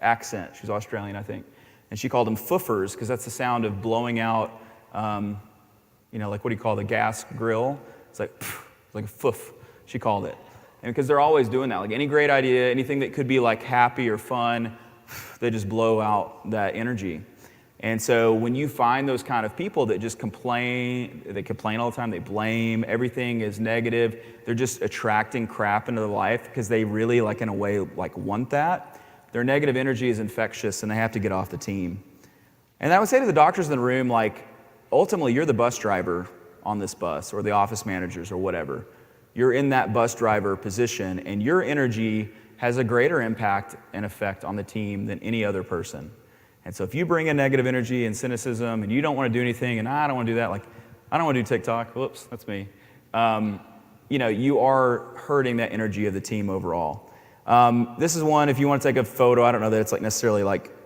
accent. She's Australian, I think. And she called them foofers, because that's the sound of blowing out, like what do you call the gas grill? It's like a foof, she called it. And because they're always doing that, like any great idea, anything that could be like happy or fun, they just blow out that energy. And so when you find those kind of people that just complain, they complain all the time, they blame, everything is negative, they're just attracting crap into their life because they really, in a way, want that. Their negative energy is infectious and they have to get off the team. And I would say to the doctors in the room, ultimately you're the bus driver on this bus, or the office managers or whatever. You're in that bus driver position, and your energy has a greater impact and effect on the team than any other person. And so if you bring in negative energy and cynicism and you don't want to do anything, and I don't want to do that, I don't want to do TikTok, whoops, that's me. You are hurting that energy of the team overall. This is one, if you want to take a photo, I don't know that it's necessarily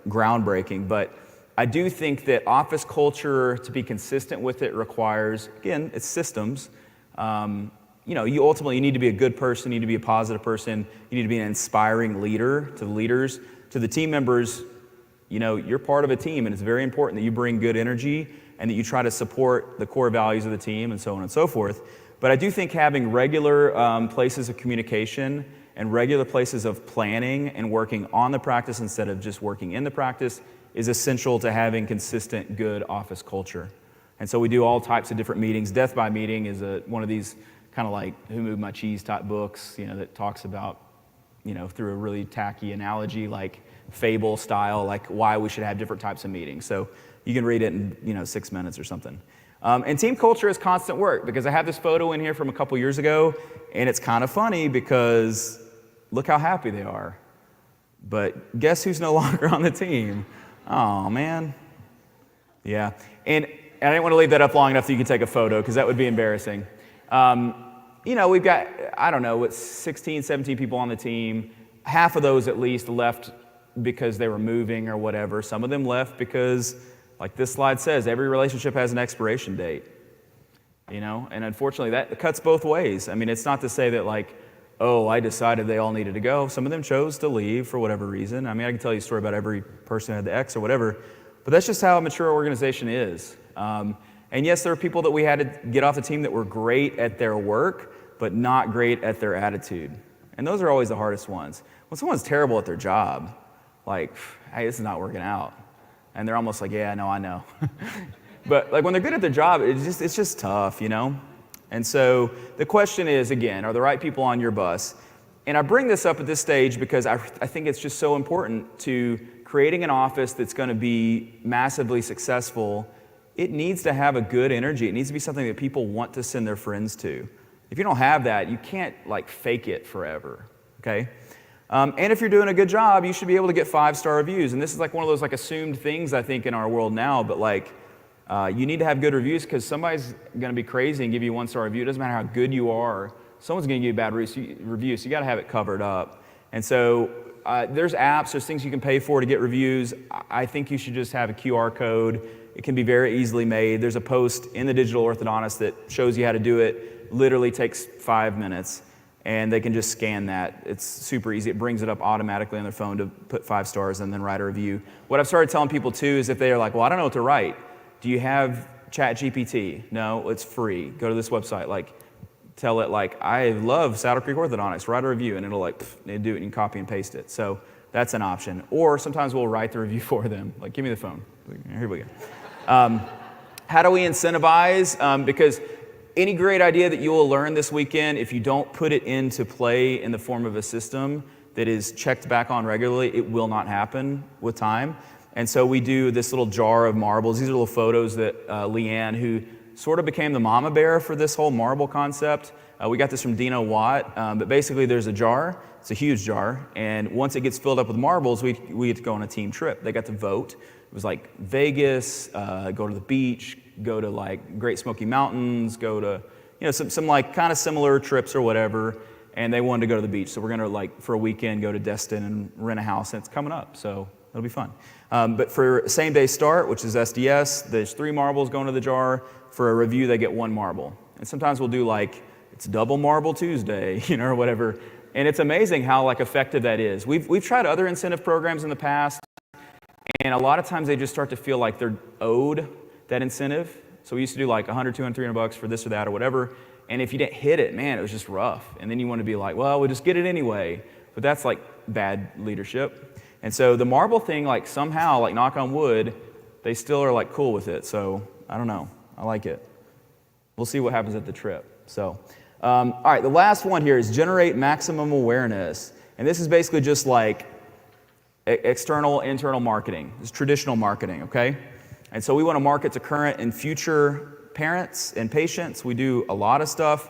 groundbreaking, but I do think that office culture, to be consistent with it, requires, again, it's systems. You ultimately need to be a good person, you need to be a positive person, you need to be an inspiring leader to the leaders, to the team members. You're part of a team, and it's very important that you bring good energy and that you try to support the core values of the team and so on and so forth. But I do think having regular places of communication and regular places of planning and working on the practice instead of just working in the practice is essential to having consistent, good office culture. And so we do all types of different meetings. Death by Meeting is one of these kind of Who Moved My Cheese type books, that talks about, through a really tacky analogy, fable style, why we should have different types of meetings. So you can read it in 6 minutes or something. And team culture is constant work, because I have this photo in here from a couple years ago, and it's kind of funny because look how happy they are. But guess who's no longer on the team? Oh man. Yeah. And I didn't want to leave that up long enough that you can take a photo, because that would be embarrassing. We've got, 16, 17 people on the team. Half of those at least left because they were moving or whatever. Some of them left because, like this slide says, every relationship has an expiration date. You know, and unfortunately that cuts both ways. I mean, it's not to say that like, oh, I decided they all needed to go. Some of them chose to leave for whatever reason. I mean, I can tell you a story about every person who had the X or whatever, but that's just how a mature organization is. And yes, there are people that we had to get off the team that were great at their work, but not great at their attitude. And those are always the hardest ones. When someone's terrible at their job, like, hey, this is not working out. And they're almost like, yeah, no, I know. But like when they're good at their job, it's just tough, you know? And so the question is, again, are the right people on your bus? And I bring this up at this stage because I think it's just so important to creating an office that's going to be massively successful. It needs to have a good energy. It needs to be something that people want to send their friends to. If you don't have that, you can't like fake it forever, okay? And if you're doing a good job, you should be able to get 5-star reviews. And this is like one of those like assumed things I think in our world now, but like, you need to have good reviews because somebody's going to be crazy and give you a 1-star review. It doesn't matter how good you are. Someone's going to give you a bad review, so you got to have it covered up. And so there's apps, there's things you can pay for to get reviews. I think you should just have a QR code. It can be very easily made. There's a post in the Digital Orthodontist that shows you how to do it. Literally takes 5 minutes, and they can just scan that. It's super easy. It brings it up automatically on their phone to put 5 stars and then write a review. What I've started telling people too is if they are like, well, I don't know what to write. Do you have ChatGPT? No, it's free. Go to this website. Like, tell it like, I love Saddle Creek Orthodontics. Write a review, and it'll like, they do it, and you can copy and paste it. So that's an option. Or sometimes we'll write the review for them. Like, give me the phone. Here we go. How do we incentivize? Because any great idea that you will learn this weekend, if you don't put it into play in the form of a system that is checked back on regularly, it will not happen with time. And so we do this little jar of marbles. These are little photos that Leanne, who sort of became the mama bear for this whole marble concept. We got this from Dino Watt, but basically there's a jar. It's a huge jar, and once it gets filled up with marbles, we get to go on a team trip. They got to vote. It was like Vegas, go to the beach, go to like Great Smoky Mountains, go to, you know, some like kind of similar trips or whatever, and they wanted to go to the beach. So we're gonna like for a weekend go to Destin and rent a house, and it's coming up, so it'll be fun. But for same day start, which is SDS, there's 3 marbles going to the jar. For a review, they get 1 marble. And sometimes we'll do like, it's double marble Tuesday, you know, or whatever. And it's amazing how like effective that is. We've tried other incentive programs in the past, and a lot of times they just start to feel like they're owed that incentive. So we used to do like 100, 200, 300 bucks for this or that or whatever. And if you didn't hit it, man, it was just rough. And then you want to be like, well, we'll just get it anyway. But that's like bad leadership. And so the marble thing, like somehow, like knock on wood, they still are like cool with it. So I don't know. I like it. We'll see what happens at the trip. So, all right, the last one here is generate maximum awareness. And this is basically just like external, internal marketing. It's traditional marketing, okay? And so we want to market to current and future parents and patients. We do a lot of stuff.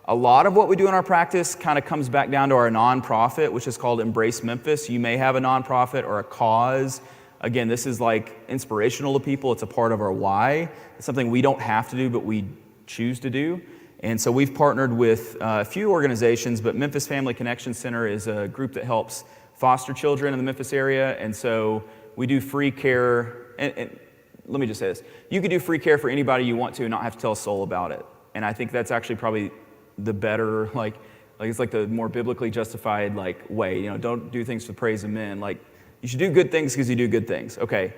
A lot of what we do in our practice kind of comes back down to our nonprofit, which is called Embrace Memphis. You may have a nonprofit or a cause. Again, this is like inspirational to people. It's a part of our why. It's something we don't have to do, but we choose to do. And so we've partnered with a few organizations, but Memphis Family Connection Center is a group that helps foster children in the Memphis area. And so we do free care. And let me just say this. You could do free care for anybody you want to and not have to tell a soul about it. And I think that's actually probably the better, like it's like the more biblically justified like way. You know, don't do things for praise of men. Like, you should do good things because you do good things. Okay.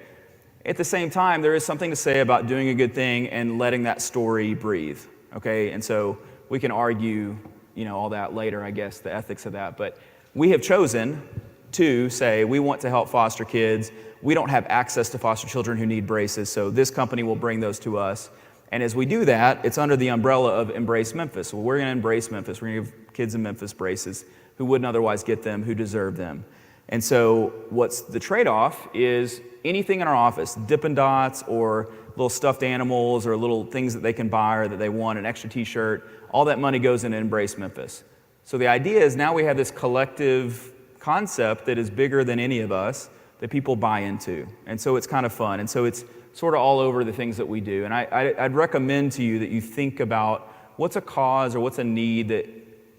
At the same time, there is something to say about doing a good thing and letting that story breathe. Okay. And so we can argue, you know, all that later, I guess, the ethics of that. But we have chosen to say we want to help foster kids. We don't have access to foster children who need braces, so this company will bring those to us. And as we do that, it's under the umbrella of Embrace Memphis. So we're going to embrace Memphis. We're going to give kids in Memphis braces who wouldn't otherwise get them, who deserve them. And so what's the trade-off is anything in our office, Dippin' Dots or little stuffed animals or little things that they can buy or that they want, an extra t-shirt, all that money goes into Embrace Memphis. So the idea is now we have this collective concept that is bigger than any of us that people buy into. And so it's kind of fun. And so it's sort of all over the things that we do. And I'd recommend to you that you think about what's a cause or what's a need that,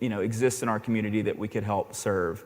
you know, exists in our community that we could help serve.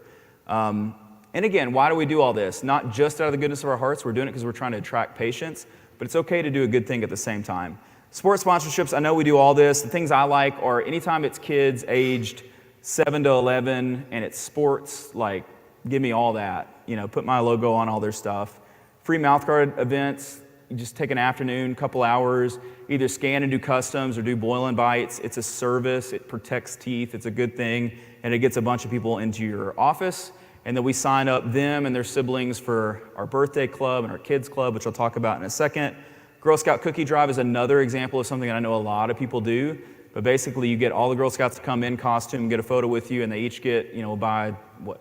And again, why do we do all this? Not just out of the goodness of our hearts. We're doing it because we're trying to attract patients, but it's okay to do a good thing at the same time. Sports sponsorships, I know we do all this. The things I like are anytime it's kids aged 7 to 11 and it's sports, like give me all that. You know, put my logo on all their stuff. Free mouthguard events, you just take an afternoon, couple hours, either scan and do customs or do boil and bites. It's a service, it protects teeth, it's a good thing, and it gets a bunch of people into your office. And then we sign up them and their siblings for our birthday club and our kids club, which I'll talk about in a second. Girl Scout cookie drive is another example of something that I know a lot of people do. But basically, you get all the Girl Scouts to come in costume, get a photo with you, and they each get, you know, buy,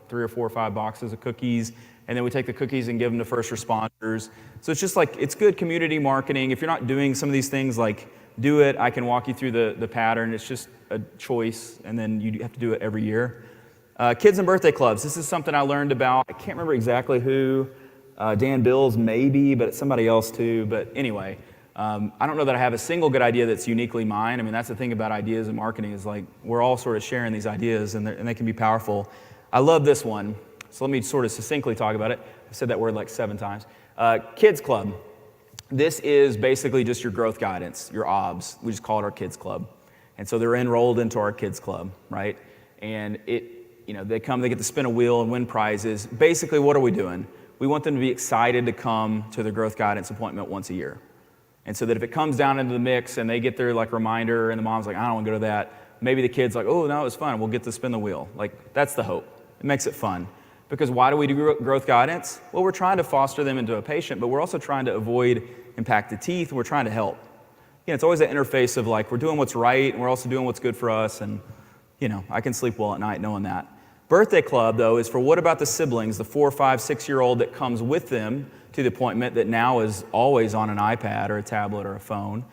3 or 4 or 5 boxes of cookies. And then we take the cookies and give them to first responders. So it's just like, it's good community marketing. If you're not doing some of these things, like do it. I can walk you through the pattern. It's just a choice, and then you have to do it every year. Kids and birthday clubs. This is something I learned about. I can't remember exactly who. Dan Bills maybe, but it's somebody else too. But anyway, I don't know that I have a single good idea that's uniquely mine. I mean, that's the thing about ideas and marketing is like we're all sort of sharing these ideas, and they can be powerful. I love this one. So let me sort of succinctly talk about it. I've said that word like 7 times. Kids Club. This is basically just your growth guidance, your OBS. We just call it our Kids Club. And so they're enrolled into our Kids Club, right? And they come, they get to spin a wheel and win prizes. Basically, what are we doing? We want them to be excited to come to their growth guidance appointment once a year. And so that if it comes down into the mix and they get their like reminder and the mom's like, I don't want to go to that, maybe the kid's like, oh, no, it was fun. We'll get to spin the wheel. Like, that's the hope. It makes it fun. Because why do we do growth guidance? Well, we're trying to foster them into a patient, but we're also trying to avoid impacted teeth, and we're trying to help. It's always that interface of like, we're doing what's right, and we're also doing what's good for us, and I can sleep well at night knowing that. Birthday club, though, is for what about the siblings, the 4, 5, 6-year-old that comes with them to the appointment that now is always on an iPad or a tablet or a phone.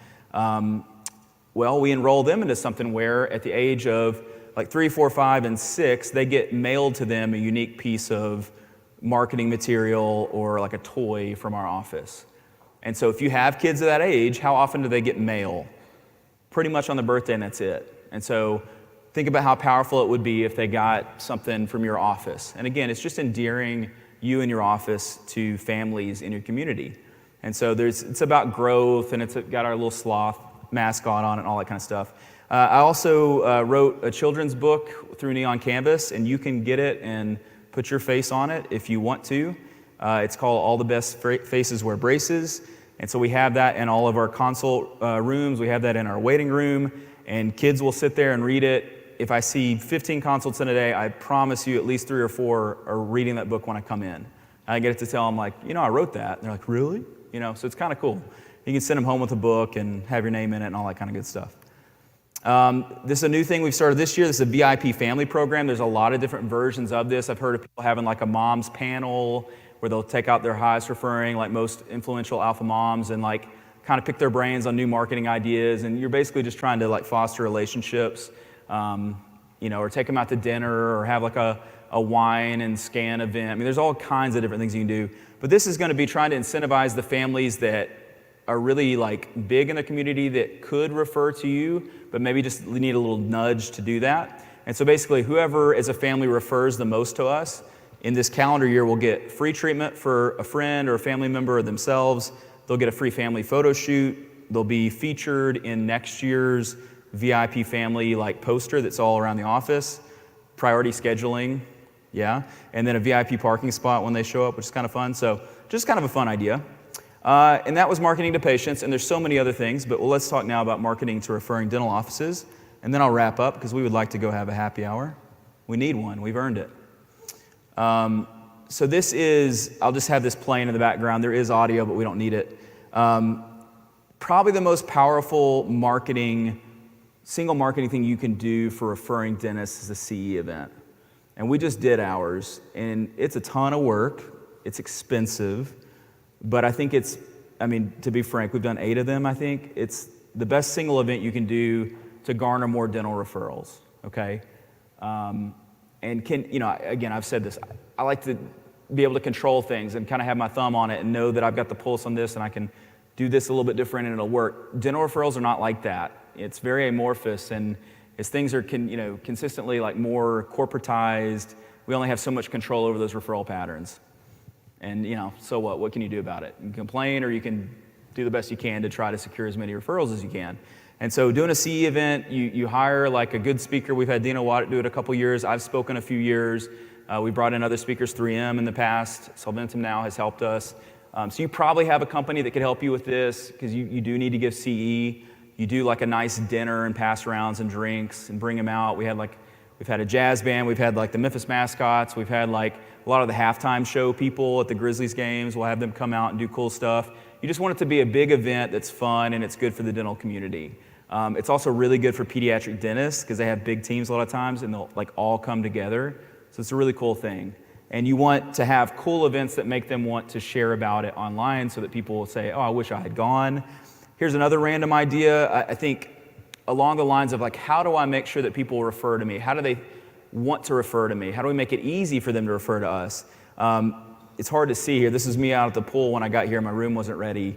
Well, we enroll them into something where at the age of like 3, 4, 5, and 6, they get mailed to them a unique piece of marketing material or like a toy from our office. And so if you have kids of that age, how often do they get mail? Pretty much on the birthday, and that's it. And so think about how powerful it would be if they got something from your office. And again, it's just endearing you and your office to families in your community. And so it's about growth, and it's got our little sloth mascot on it and all that kind of stuff. I also wrote a children's book through Neon Canvas, and you can get it and put your face on it if you want to. It's called All the Best Faces Wear Braces. And so we have that in all of our consult rooms. We have that in our waiting room, and kids will sit there and read it. If I see 15 consults in a day, I promise you at least 3 or 4 are reading that book when I come in. I get to tell them, like, I wrote that. And they're like, really? So it's kind of cool. You can send them home with a book and have your name in it and all that kind of good stuff. This is a new thing we've started this year. This is a VIP family program. There's a lot of different versions of this. I've heard of people having like a mom's panel where they'll take out their highest referring, like most influential alpha moms, and like kind of pick their brains on new marketing ideas. And you're basically just trying to like foster relationships, or take them out to dinner or have like a wine and scan event. I mean, there's all kinds of different things you can do. But this is going to be trying to incentivize the families that are really like big in the community that could refer to you, but maybe just need a little nudge to do that. And so basically, whoever as a family refers the most to us in this calendar year will get free treatment for a friend or a family member or themselves. They'll get a free family photo shoot. They'll be featured in next year's VIP family like poster that's all around the office. Priority scheduling, yeah. And then a VIP parking spot when they show up, which is kind of fun. So just kind of a fun idea. And that was marketing to patients, and there's so many other things, but let's talk now about marketing to referring dental offices, and then I'll wrap up because we would like to go have a happy hour. We need one. We've earned it. So this is, I'll just have this playing in the background. There is audio, but we don't need it. Probably the most powerful single marketing thing you can do for referring dentists is a CE event. And we just did ours, and it's a ton of work. It's expensive. But I think to be frank, we've done 8 of them, I think. It's the best single event you can do to garner more dental referrals, okay? And again, I've said this, I like to be able to control things and kind of have my thumb on it and know that I've got the pulse on this and I can do this a little bit different and it'll work. Dental referrals are not like that. It's very amorphous, and as things are consistently like more corporatized, we only have so much control over those referral patterns. And, so what? What can you do about it? You can complain, or you can do the best you can to try to secure as many referrals as you can. And so doing a CE event, you hire like a good speaker. We've had Dina Watt do it a couple years. I've spoken a few years. We brought in other speakers, 3M in the past. Solventum now has helped us. So you probably have a company that could help you with this, because you do need to give CE. You do like a nice dinner and pass rounds and drinks and bring them out. We've had a jazz band. We've had like the Memphis Mascots. We've had like a lot of the halftime show people at the Grizzlies games. We'll have them come out and do cool stuff. You just want it to be a big event that's fun and it's good for the dental community. It's also really good for pediatric dentists, because they have big teams a lot of times and they'll like all come together. So it's a really cool thing. And you want to have cool events that make them want to share about it online, so that people will say, oh, I wish I had gone. Here's another random idea. I think along the lines of like, how do I make sure that people refer to me? How do they want to refer to me? How do we make it easy for them to refer to us? It's hard to see here. This is me out at the pool when I got here. My room wasn't ready.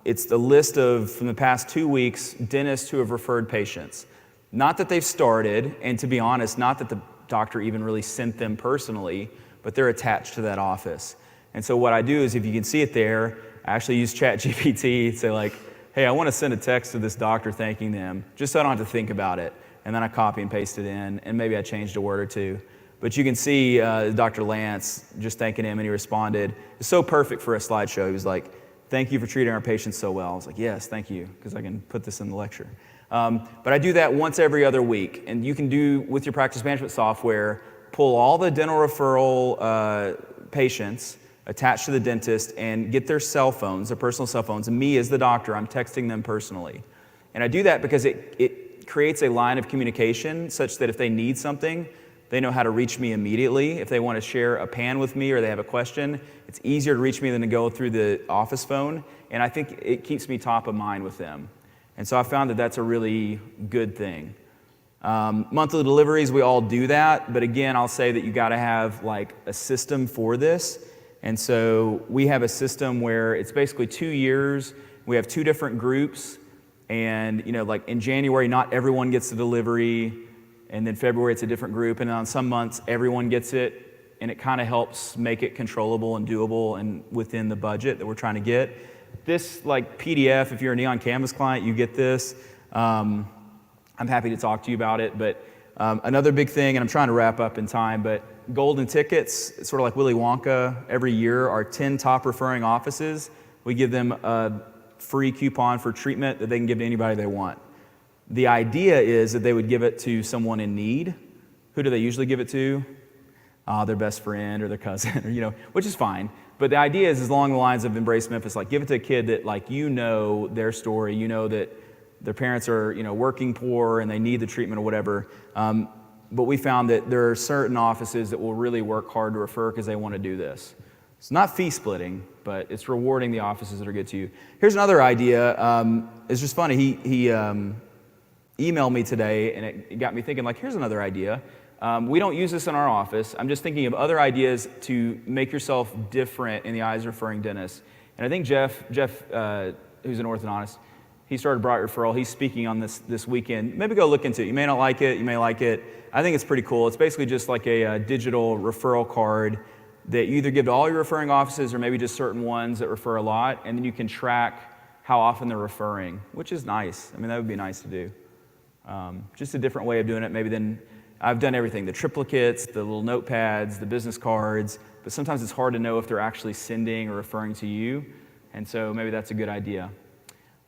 It's the list of, from the past 2 weeks, dentists who have referred patients. Not that they've started, and to be honest, not that the doctor even really sent them personally, but they're attached to that office. And so what I do is, if you can see it there, I actually use ChatGPT to say like, hey, I want to send a text to this doctor thanking them, just so I don't have to think about it. And then I copy and paste it in, and maybe I changed a word or two. But you can see Dr. Lance just thanking him, and he responded. It's so perfect for a slideshow. He was like, thank you for treating our patients so well. I was like, yes, thank you, because I can put this in the lecture. But I do that once every other week. And you can do, with your practice management software, pull all the dental referral patients attached to the dentist and get their cell phones, their personal cell phones. And me as the doctor, I'm texting them personally. And I do that because it creates a line of communication such that if they need something, they know how to reach me immediately. If they want to share a pan with me or they have a question, it's easier to reach me than to go through the office phone. And I think it keeps me top of mind with them. And so I found that that's a really good thing. Monthly deliveries, we all do that. But again, I'll say that you got to have like a system for this. And so we have a system where it's basically 2 years. We have 2 different groups. And, like in January, not everyone gets the delivery. And then February, it's a different group. And then on some months, everyone gets it. And it kind of helps make it controllable and doable and within the budget that we're trying to get. This like PDF, if you're a Neon Canvas client, you get this. I'm happy to talk to you about it. But another big thing, and I'm trying to wrap up in time, but golden tickets, it's sort of like Willy Wonka. Every year, our 10 top referring offices, we give them a free coupon for treatment that they can give to anybody they want. The idea is that they would give it to someone in need. Who do they usually give it to? Their best friend or their cousin, or, which is fine. But the idea is along the lines of Embrace Memphis, like give it to a kid that like their story, that their parents are working poor and they need the treatment or whatever. But we found that there are certain offices that will really work hard to refer because they want to do this. It's not fee splitting, but it's rewarding the offices that are good to you. Here's another idea. It's just funny. He emailed me today, and it got me thinking, like, here's another idea. We don't use this in our office. I'm just thinking of other ideas to make yourself different in the eyes of referring dentists. And I think Jeff, who's an orthodontist, he started Bright Referral. He's speaking on this weekend. Maybe go look into it. You may not like it. You may like it. I think it's pretty cool. It's basically just like a digital referral card that you either give to all your referring offices or maybe just certain ones that refer a lot, and then you can track how often they're referring, which is nice. I mean, that would be nice to do. Just a different way of doing it maybe than I've done everything, the triplicates, the little notepads, the business cards, but sometimes it's hard to know if they're actually sending or referring to you, and so maybe that's a good idea.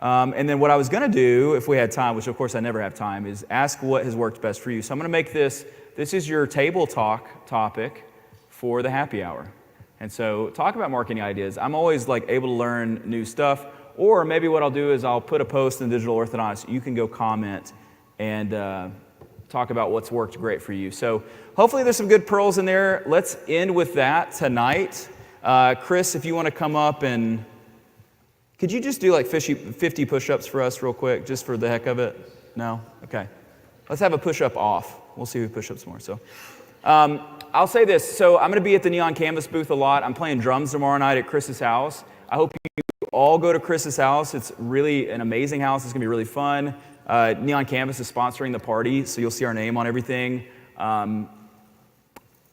And then what I was going to do, if we had time, which of course I never have time, is ask what has worked best for you. So I'm going to make this is your table talk topic for the happy hour. And so talk about marketing ideas. I'm always like able to learn new stuff, or maybe what I'll do is I'll put a post in Digital Orthodontist. You can go comment and talk about what's worked great for you. So hopefully there's some good pearls in there. Let's end with that tonight. Chris, if you want to come up and could you just do like 50 push-ups for us real quick, just for the heck of it? No? Okay. Let's have a push-up off. We'll see who push-ups more. So I'll say this. So I'm going to be at the Neon Canvas booth a lot. I'm playing drums tomorrow night at Chris's house. I hope you all go to Chris's house. It's really an amazing house. It's going to be really fun. Neon Canvas is sponsoring the party, so you'll see our name on everything.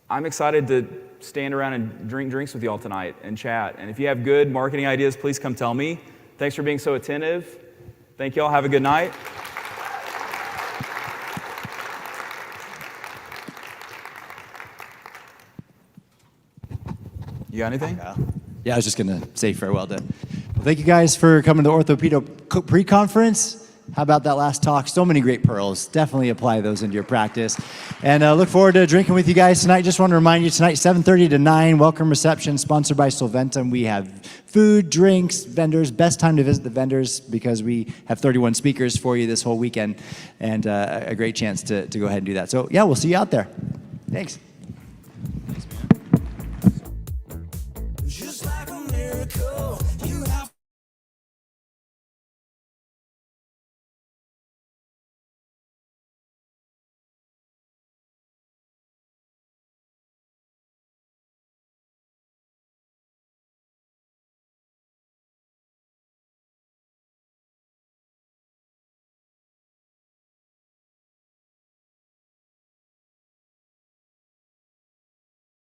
I'm excited to stand around and drink drinks with y'all tonight and chat. And if you have good marketing ideas, please come tell me. Thanks for being so attentive. Thank y'all. Have a good night. You got anything? Yeah, I was just going to say farewell to. Well, thank you guys for coming to Orthopedo Pre-Conference. How about that last talk? So many great pearls. Definitely apply those into your practice. And look forward to drinking with you guys tonight. Just want to remind you tonight, 7:30 to 9, welcome reception sponsored by Solventum. We have food, drinks, vendors. Best time to visit the vendors because we have 31 speakers for you this whole weekend and a great chance to go ahead and do that. So yeah, we'll see you out there. Thanks. Just like a miracle.